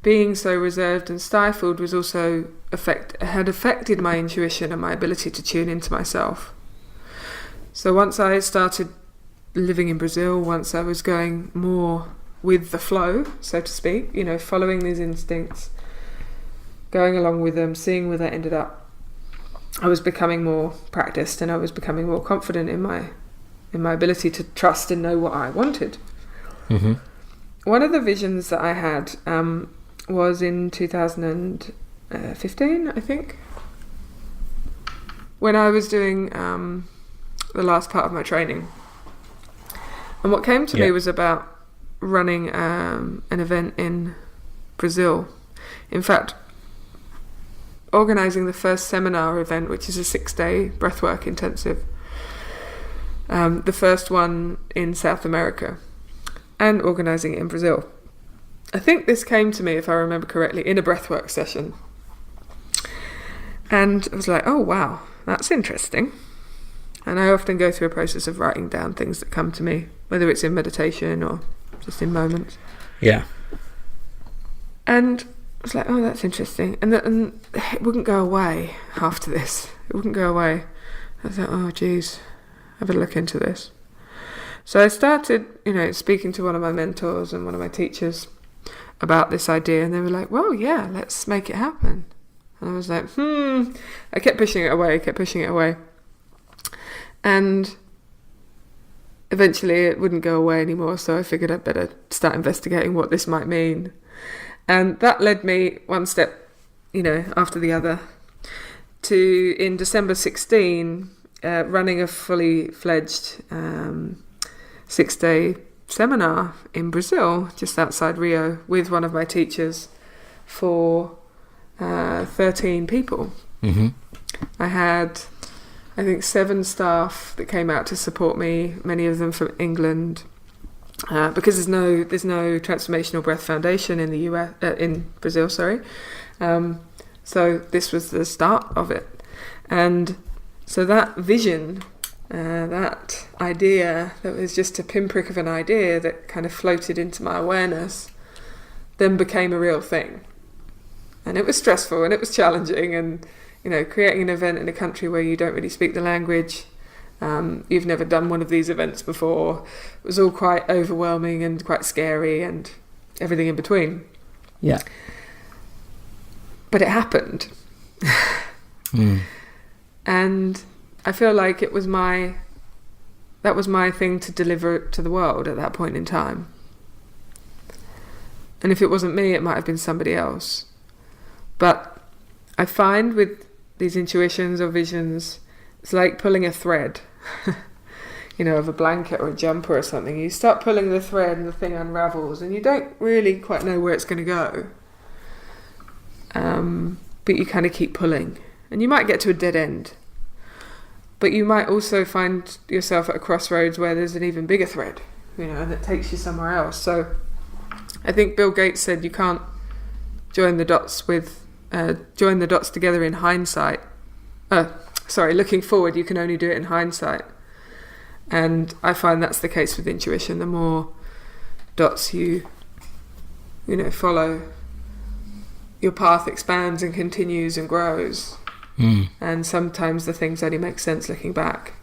being so reserved and stifled was also had affected my intuition and my ability to tune into myself. So once I started living in Brazil, once I was going more with the flow, so to speak, following these instincts, going along with them, seeing where they ended up, I was becoming more practiced and I was becoming more confident in my ability to trust and know what I wanted. Mm-hmm. One of the visions that I had was in 2015, I think, when I was doing the last part of my training. And what came to me was about running an event in Brazil. In fact, organising the first seminar event, which is a 6-day breathwork intensive. The first one in South America, and organising it in Brazil. I think this came to me, if I remember correctly, in a breathwork session. And I was like, oh wow, that's interesting. And I often go through a process of writing down things that come to me, whether it's in meditation or just in moments. Yeah. And I was like, oh, that's interesting. And it wouldn't go away after this. It wouldn't go away. I was like, oh, geez, I better look into this. So I started, speaking to one of my mentors and one of my teachers about this idea, and they were like, well, yeah, let's make it happen. And I was like, I kept pushing it away. And eventually it wouldn't go away anymore, so I figured I'd better start investigating what this might mean. And that led me one step, after the other, to, in December 16, running a fully fledged 6-day seminar in Brazil, just outside Rio, with one of my teachers for 13 people. Mm-hmm. I had, I think, 7 staff that came out to support me, many of them from England, because there's no Transformational Breath Foundation in the in Brazil, sorry. So this was the start of it. And so that vision, that idea, that was just a pinprick of an idea that kind of floated into my awareness, then became a real thing. And it was stressful and it was challenging, and creating an event in a country where you don't really speak the language, you've never done one of these events before, it was all quite overwhelming and quite scary and everything in between. Yeah. But it happened. And I feel like that was my thing to deliver to the world at that point in time. And if it wasn't me, it might have been somebody else. But I find with these intuitions or visions, it's like pulling a thread, of a blanket or a jumper or something. You start pulling the thread and the thing unravels, and you don't really quite know where it's going to go. But you kind of keep pulling. And you might get to a dead end. But you might also find yourself at a crossroads where there's an even bigger thread, and it takes you somewhere else. So I think Bill Gates said you can't join the dots together in hindsight. Looking forward, you can only do it in hindsight. And I find that's the case with intuition. The more dots you follow, your path expands and continues and grows. And sometimes the things only make sense looking back.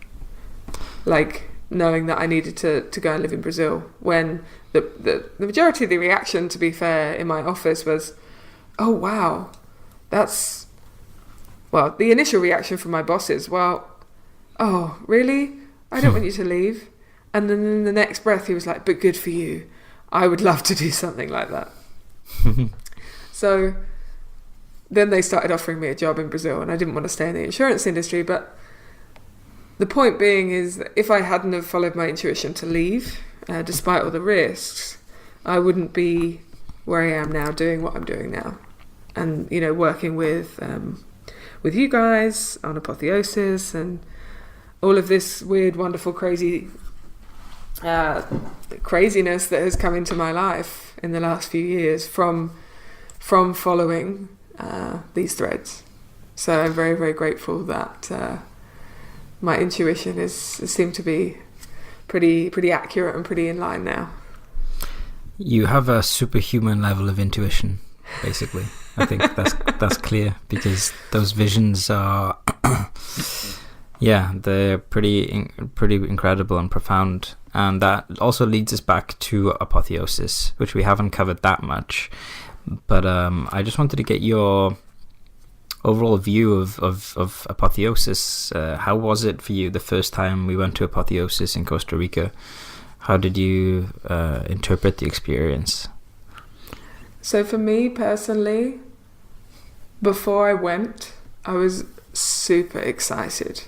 Like knowing that I needed to go and live in Brazil, when the majority of the reaction, to be fair, in my office was, oh wow, the initial reaction from my bosses, oh really? I don't want you to leave. And then in the next breath he was like, but good for you. I would love to do something like that. So then they started offering me a job in Brazil, and I didn't want to stay in the insurance industry. But the point being is that if I hadn't have followed my intuition to leave, despite all the risks, I wouldn't be where I am now, doing what I'm doing now. And, working with you guys on Apotheosis and all of this weird, wonderful, crazy craziness that has come into my life in the last few years from following these threads. So I'm very, very grateful that my intuition seemed to be pretty accurate and pretty in line now. You have a superhuman level of intuition, basically. I think that's clear, because those visions are, they're pretty incredible and profound. And that also leads us back to Apotheosis, which we haven't covered that much. But I just wanted to get your overall view of Apotheosis. How was it for you the first time we went to Apotheosis in Costa Rica? How did you interpret the experience? So for me personally, before I went, I was super excited.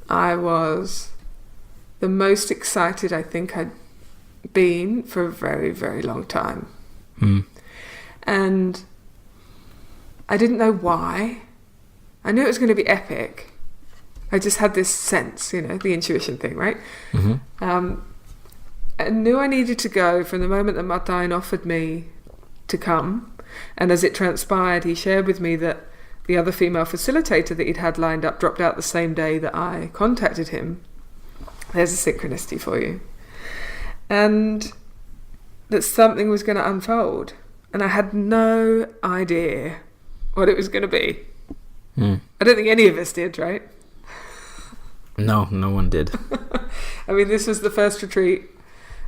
I was the most excited I think I'd been for a very, very long time. And I didn't know why. I knew it was going to be epic. I just had this sense, the intuition thing, right? Mm-hmm. I knew I needed to go from the moment that Martin offered me to come. And as it transpired, he shared with me that the other female facilitator that he'd had lined up dropped out the same day that I contacted him. There's a synchronicity for you. And that something was going to unfold. And I had no idea what it was going to be. Mm. I don't think any of us did, right? No one did. I mean, this was the first retreat,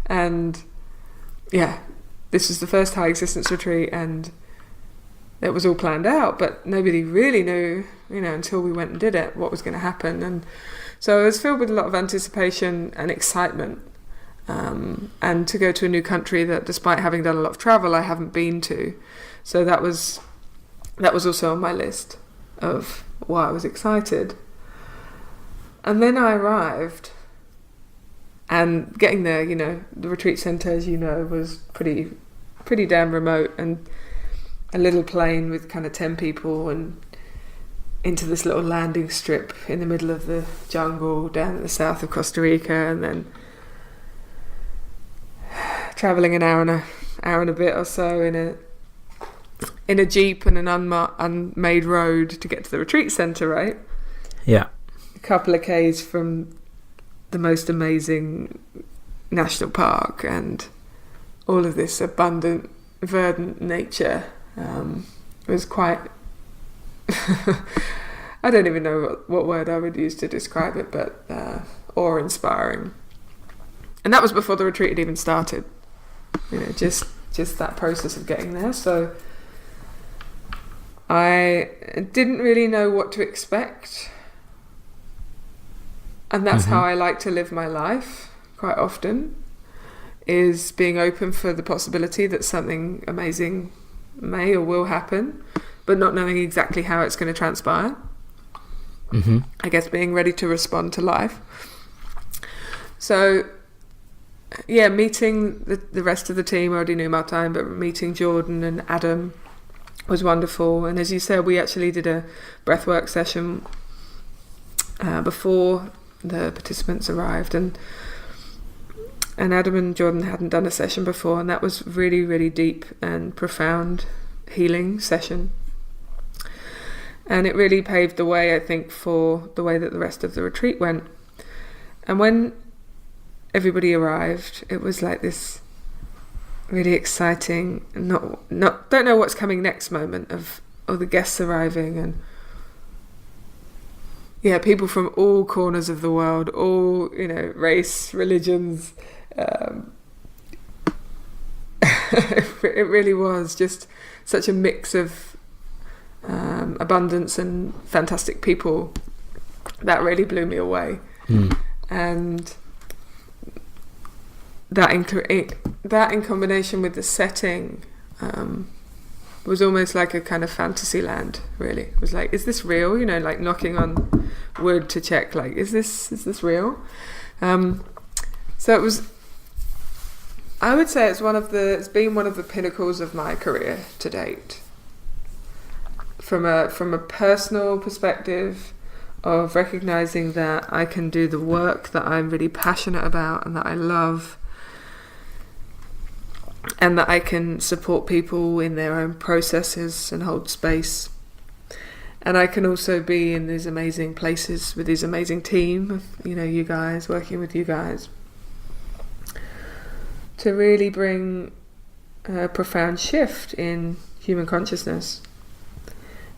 and this was the first high existence retreat, and it was all planned out, but nobody really knew, until we went and did it, what was going to happen. And so I was filled with a lot of anticipation and excitement, and to go to a new country that, despite having done a lot of travel, I haven't been to. So that was also on my list of why I was excited. And then I arrived, and getting there, the retreat centre, as you know, was pretty damn remote, and a little plane with kind of 10 people, and into this little landing strip in the middle of the jungle down at the south of Costa Rica, and then travelling an hour and a bit or so in a jeep and an unmade road to get to the retreat centre, right? Yeah. A couple of k's from the most amazing national park, and all of this abundant, verdant nature. It was quite I don't even know what word I would use to describe it, but awe-inspiring. And that was before the retreat had even started. Just that process of getting there. So I didn't really know what to expect. And that's how I like to live my life quite often, is being open for the possibility that something amazing may or will happen, but not knowing exactly how it's going to transpire. I guess being ready to respond to life. So, meeting the rest of the team, I already knew Martijn, but meeting Jordan and Adam was wonderful. And as you said, we actually did a breathwork session before the participants arrived, and Adam and Jordan hadn't done a session before, and that was really, really deep and profound healing session. And it really paved the way, I think, for the way that the rest of the retreat went. And when everybody arrived, it was like this really exciting, don't know what's coming next moment of the guests arriving, and people from all corners of the world, all, race, religions. It really was just such a mix of abundance and fantastic people that really blew me away. And that in combination with the setting was almost like a kind of fantasy land, really. It was like, is this real? Like knocking on wood to check, like, is this real? So it was, I would say it's been one of the pinnacles of my career to date. From a personal perspective of recognizing that I can do the work that I'm really passionate about and that I love, and that I can support people in their own processes and hold space. And I can also be in these amazing places with these amazing team of, you guys, working with you guys, to really bring a profound shift in human consciousness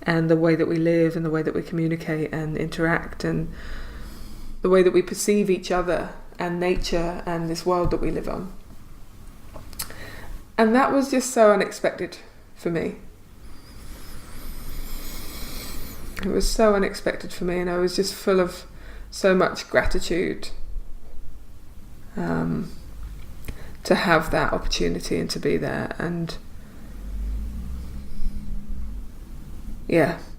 and the way that we live and the way that we communicate and interact and the way that we perceive each other and nature and this world that we live on. And that was just so unexpected for me. It was so unexpected for me, and I was just full of so much gratitude to have that opportunity and to be there. And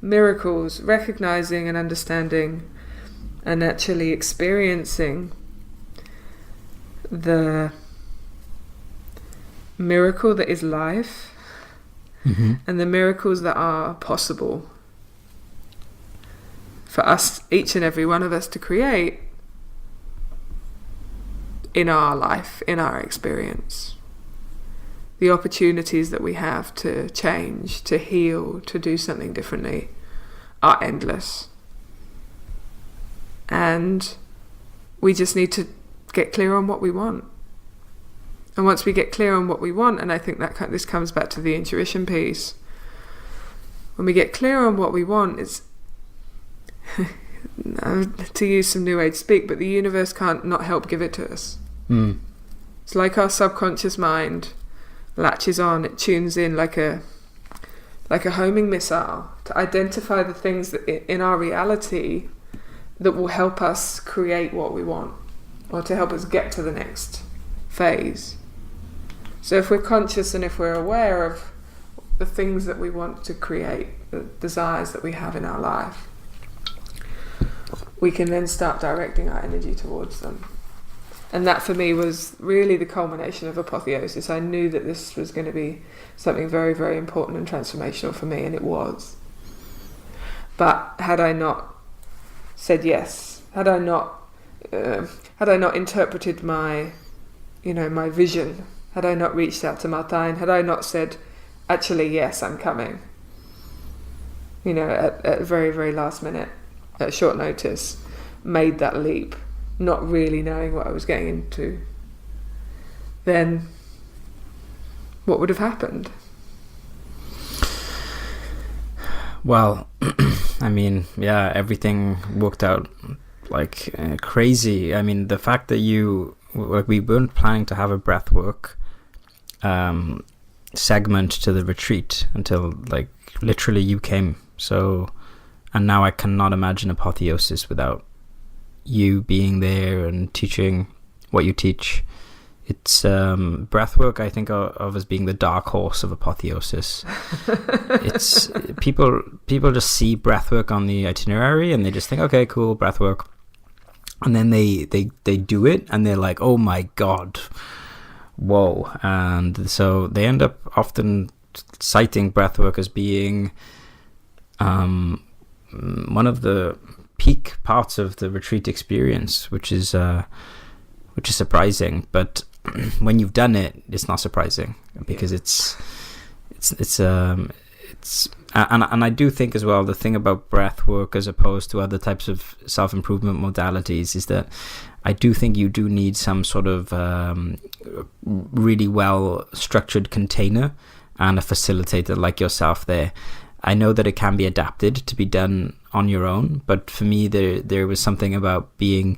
miracles, recognizing and understanding and actually experiencing the miracle that is life, and the miracles that are possible for us, each and every one of us, to create in our life, in our experience. The opportunities that we have to change, to heal, to do something differently are endless. And we just need to get clear on what we want. And once we get clear on what we want, and I think that this comes back to the intuition piece, when we get clear on what we want, it's to use some New Age speak, but the universe can't not help give it to us. It's like our subconscious mind latches on, it tunes in like a homing missile to identify the things that in our reality that will help us create what we want, or to help us get to the next phase. So if we're conscious and if we're aware of the things that we want to create, the desires that we have in our life, we can then start directing our energy towards them. And that for me was really the culmination of Apotheosis. I knew that this was going to be something very, very important and transformational for me, and it was. But had I not said yes, had I not interpreted my vision, had I not reached out to Martijn, had I not said, actually, yes, I'm coming, at very, very last minute, at short notice, made that leap, not really knowing what I was getting into, then what would have happened? Well, I mean, yeah, everything worked out like crazy. I mean, the fact that we weren't planning to have a breathwork segment to the retreat until like literally you came. So, and now I cannot imagine Apotheosis without you being there and teaching what you teach. It's breathwork I think of as being the dark horse of Apotheosis. It's people just see breathwork on the itinerary and they just think, okay, cool, breathwork, and then they do it and they're like, oh my god, whoa. And so they end up often citing breathwork as being one of the peak parts of the retreat experience, which is surprising. But when you've done it, it's not surprising, because it's and I do think as well, the thing about breath work as opposed to other types of self-improvement modalities is that I do think you do need some sort of really well structured container and a facilitator like yourself there. I know that it can be adapted to be done on your own, but for me there was something about being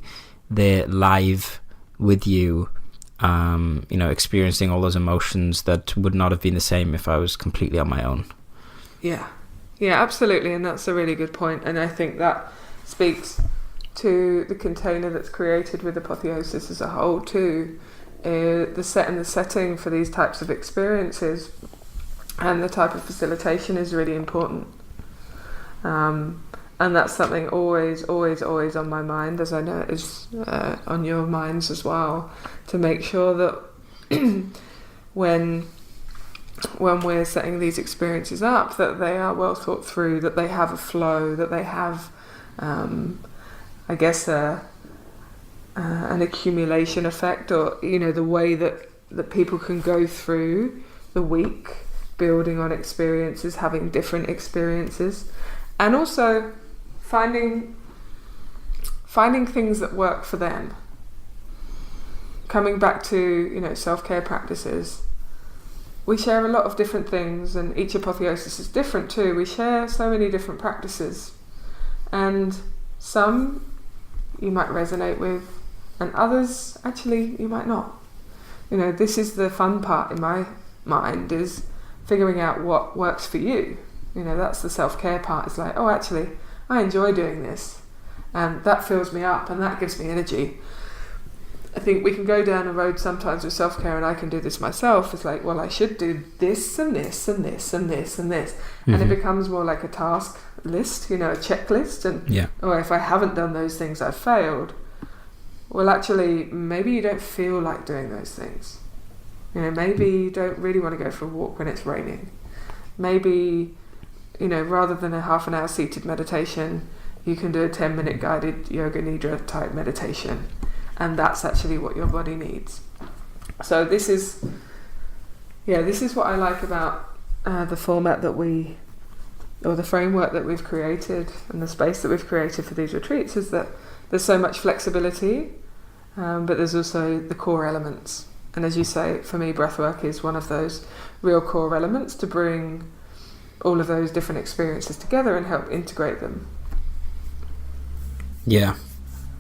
there live with you, experiencing all those emotions that would not have been the same if I was completely on my own. Yeah, absolutely, and that's a really good point, and I think that speaks to the container that's created with Apotheosis as a whole too. The set and the setting for these types of experiences and the type of facilitation is really important. And that's something always on my mind, as I know it is on your minds as well, to make sure that when we're setting these experiences up, that they are well thought through, that they have a flow, that they have, I guess, an accumulation effect, or the way that people can go through the week, building on experiences, having different experiences, and also finding things that work for them. Coming back to self-care practices, we share a lot of different things, and each Apotheosis is different too. We share so many different practices, and some you might resonate with, and others actually you might not. This is the fun part in my mind, is figuring out what works for you. That's the self-care part. It's like, oh, actually I enjoy doing this, and that fills me up and that gives me energy. I think we can go down a road sometimes with self-care, and I can do this myself. It's like, well, I should do this and this and this and this and this. Mm-hmm. And it becomes more like a task list, a checklist. And if I haven't done those things, I've failed. Well, actually, maybe you don't feel like doing those things. Maybe you don't really want to go for a walk when it's raining. Maybe, rather than a half an hour seated meditation, you can do a 10-minute guided yoga nidra type meditation. And that's actually what your body needs. So this is what I like about the format or the framework that we've created, and the space that we've created for these retreats, is that there's so much flexibility, but there's also the core elements. And as you say, for me, breathwork is one of those real core elements to bring all of those different experiences together and help integrate them. Yeah,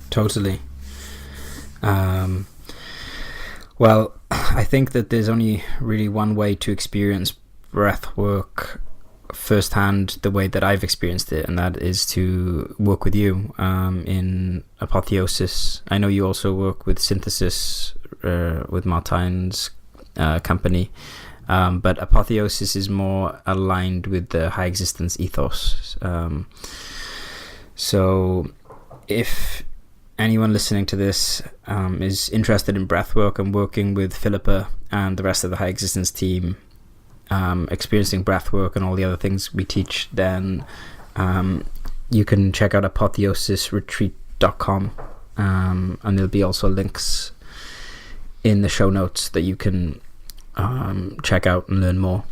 totally. Well, I think that there's only really one way to experience breath work firsthand the way that I've experienced it, and that is to work with you in Apotheosis. I know you also work with Synthesis with Martine's company, but Apotheosis is more aligned with the HighExistence ethos. So if anyone listening to this is interested in breathwork and working with Philippa and the rest of the HighExistence team, experiencing breathwork and all the other things we teach, then you can check out apotheosisretreat.com, and there'll be also links in the show notes that you can check out and learn more.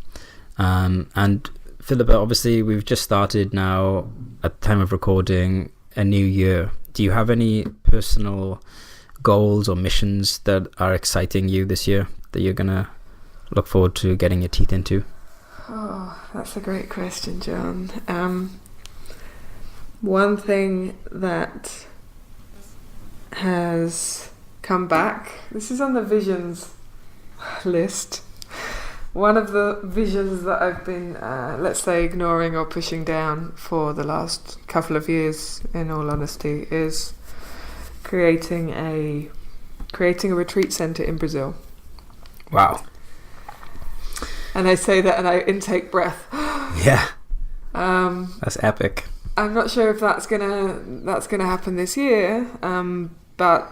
And Philippa, obviously we've just started now at the time of recording a new year. Do you have any personal goals or missions that are exciting you this year that you're gonna look forward to getting your teeth into? Oh, that's a great question, John. One thing that has come back, this is on the visions list. One of the visions that I've been, let's say, ignoring or pushing down for the last couple of years, in all honesty, is creating a retreat center in Brazil. Wow. And I say that and I intake breath. Yeah. That's epic. I'm not sure if that's gonna happen this year, but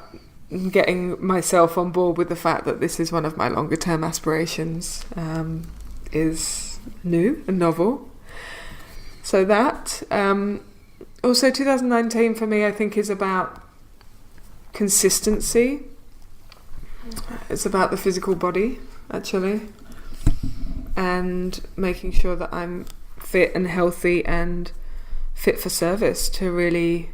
getting myself on board with the fact that this is one of my longer term aspirations is new and novel. So that also 2019 for me, I think, is about consistency. It's about the physical body, actually, and making sure that I'm fit and healthy and fit for service, to really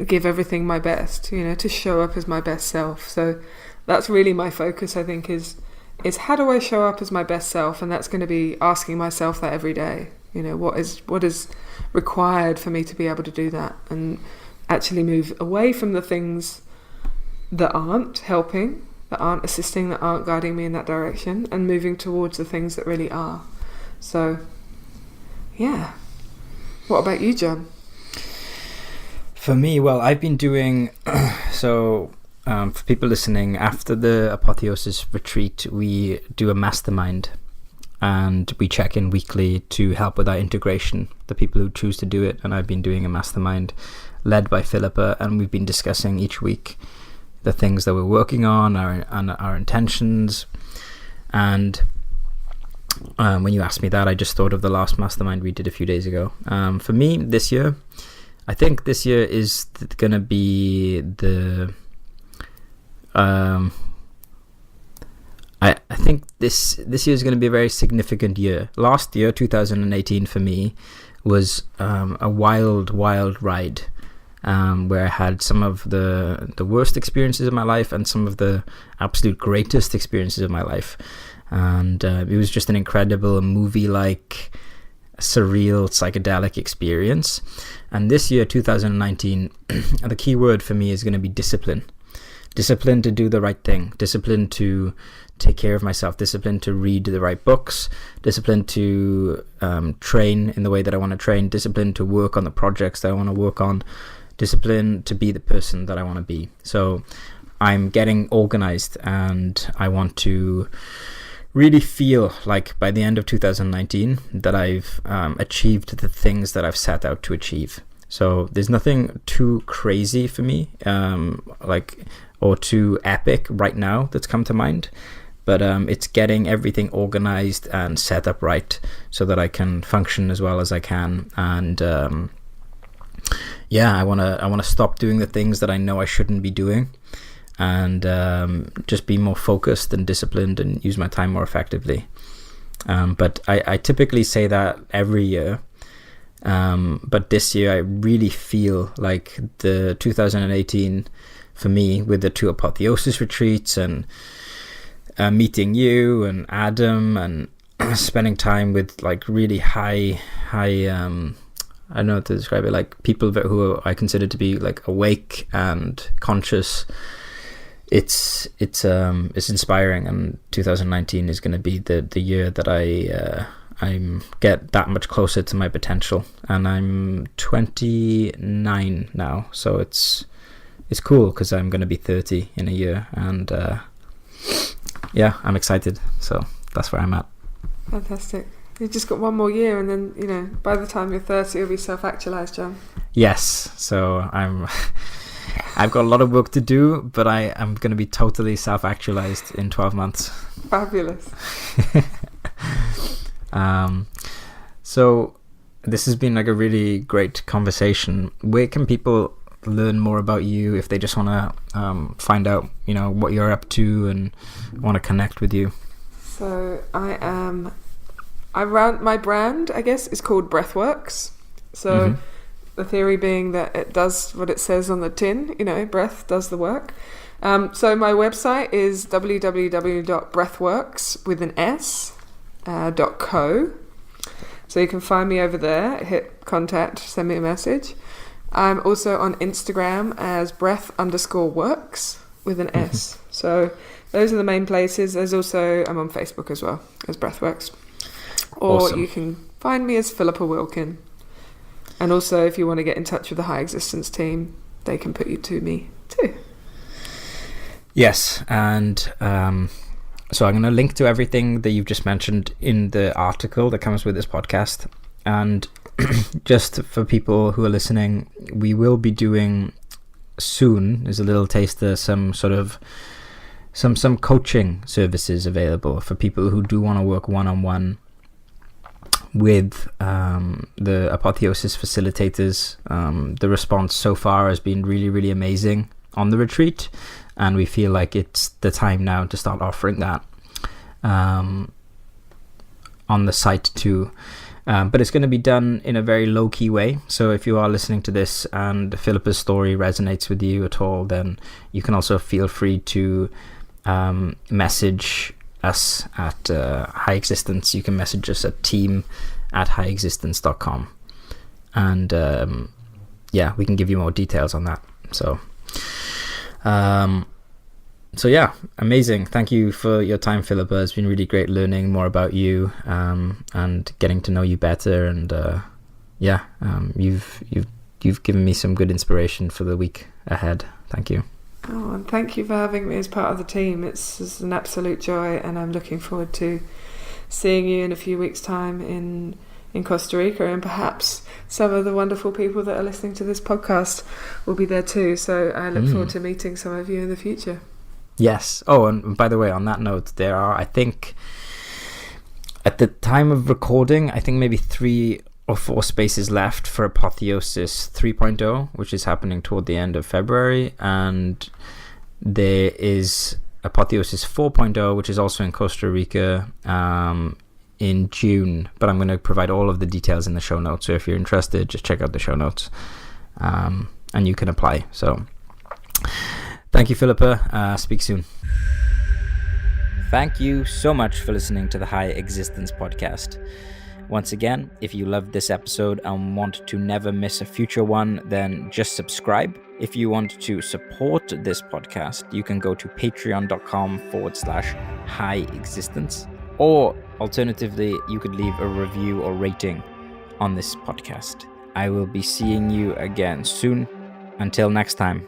give everything my best, to show up as my best self. So that's really my focus, I think, is how do I show up as my best self? And that's going to be asking myself that every day. What is required for me to be able to do that, and actually move away from the things that aren't helping, that aren't assisting, that aren't guiding me in that direction, and moving towards the things that really are. So yeah. What about you, John? For me, well, I've been doing for people listening, after the Apotheosis retreat, we do a mastermind, and we check in weekly to help with our integration, the people who choose to do it. And I've been doing a mastermind led by Philippa, and we've been discussing each week the things that we're working on, our intentions. And when you asked me that, I just thought of the last mastermind we did a few days ago. For me, this year, I think this year is going to be the... I think this year is going to be a very significant year. Last year, 2018, for me, was a wild ride, where I had some of the worst experiences of my life and some of the absolute greatest experiences of my life. And it was just an incredible movie-like, surreal, psychedelic experience. And this year, 2019, the key word for me is going to be discipline. Discipline to do the right thing, discipline to take care of myself, discipline to read the right books, discipline to train in the way that I want to train, discipline to work on the projects that I want to work on, discipline to be the person that I want to be. So I'm getting organized, and I want to really feel like by the end of 2019 that I've achieved the things that I've set out to achieve. So there's nothing too crazy for me, or too epic right now that's come to mind, but it's getting everything organized and set up right so that I can function as well as I can. And I want to stop doing the things that I know I shouldn't be doing, and just be more focused and disciplined and use my time more effectively. But I typically say that every year. But this year I really feel like the 2018 for me with the 2 Apotheosis retreats and meeting you and Adam and spending time with like really high I don't know how to describe it, like people who I consider to be like awake and conscious. It's inspiring, and 2019 is going to be the year that I get that much closer to my potential. And I'm 29 now, so it's cool because I'm going to be 30 in a year, and yeah, I'm excited. So that's where I'm at. Fantastic. You've just got one more year, and then, you know, by the time you're 30, you'll be self-actualized, John. Yes, so I've got a lot of work to do, but I am going to be totally self-actualized in 12 months. Fabulous. So this has been like a really great conversation. Where can people learn more about you if they just want to find out, you know, what you're up to and want to connect with you? So my brand, I guess, is called Breathworks. So the theory being that it does what it says on the tin, you know, breath does the work. So my website is www.breathworks with an S .co. So you can find me over there, hit contact, send me a message. I'm also on Instagram as breath_works with an S. So those are the main places. I'm on Facebook as well as Breathworks. Or awesome. You can find me as Philippa Wilkin. And also, if you want to get in touch with the High Existence team, they can put you to me too. Yes, and so I'm going to link to everything that you've just mentioned in the article that comes with this podcast. And just for people who are listening, we will be doing soon, as a little taster, some coaching services available for people who do want to work one-on-one with the Apotheosis facilitators. The response so far has been really, really amazing on the retreat, and we feel like it's the time now to start offering that on the site too. But it's going to be done in a very low-key way. So if you are listening to this and Philippa's story resonates with you at all, then you can also feel free to message us at HighExistence. You can message us at team@highexistence.com, and yeah, we can give you more details on that. So yeah, amazing. Thank you for your time, Philippa. It's been really great learning more about you and getting to know you better. And you've given me some good inspiration for the week ahead. Thank you. Oh, and thank you for having me as part of the team. It's an absolute joy, and I'm looking forward to seeing you in a few weeks' time in Costa Rica, and perhaps some of the wonderful people that are listening to this podcast will be there too. So I look forward to meeting some of you in the future. Yes. Oh, and by the way, on that note, there are, I think, at the time of recording, I think maybe 3 or 4 spaces left for Apotheosis 3.0, which is happening toward the end of February, and there is Apotheosis 4.0, which is also in Costa Rica in June, but I'm going to provide all of the details in the show notes, so if you're interested, just check out the show notes, and you can apply. So thank you, Philippa. Speak soon. Thank you so much for listening to the High Existence podcast. Once again, if you loved this episode and want to never miss a future one, then just subscribe. If you want to support this podcast, you can go to patreon.com/highexistence, or alternatively, you could leave a review or rating on this podcast. I will be seeing you again soon. Until next time.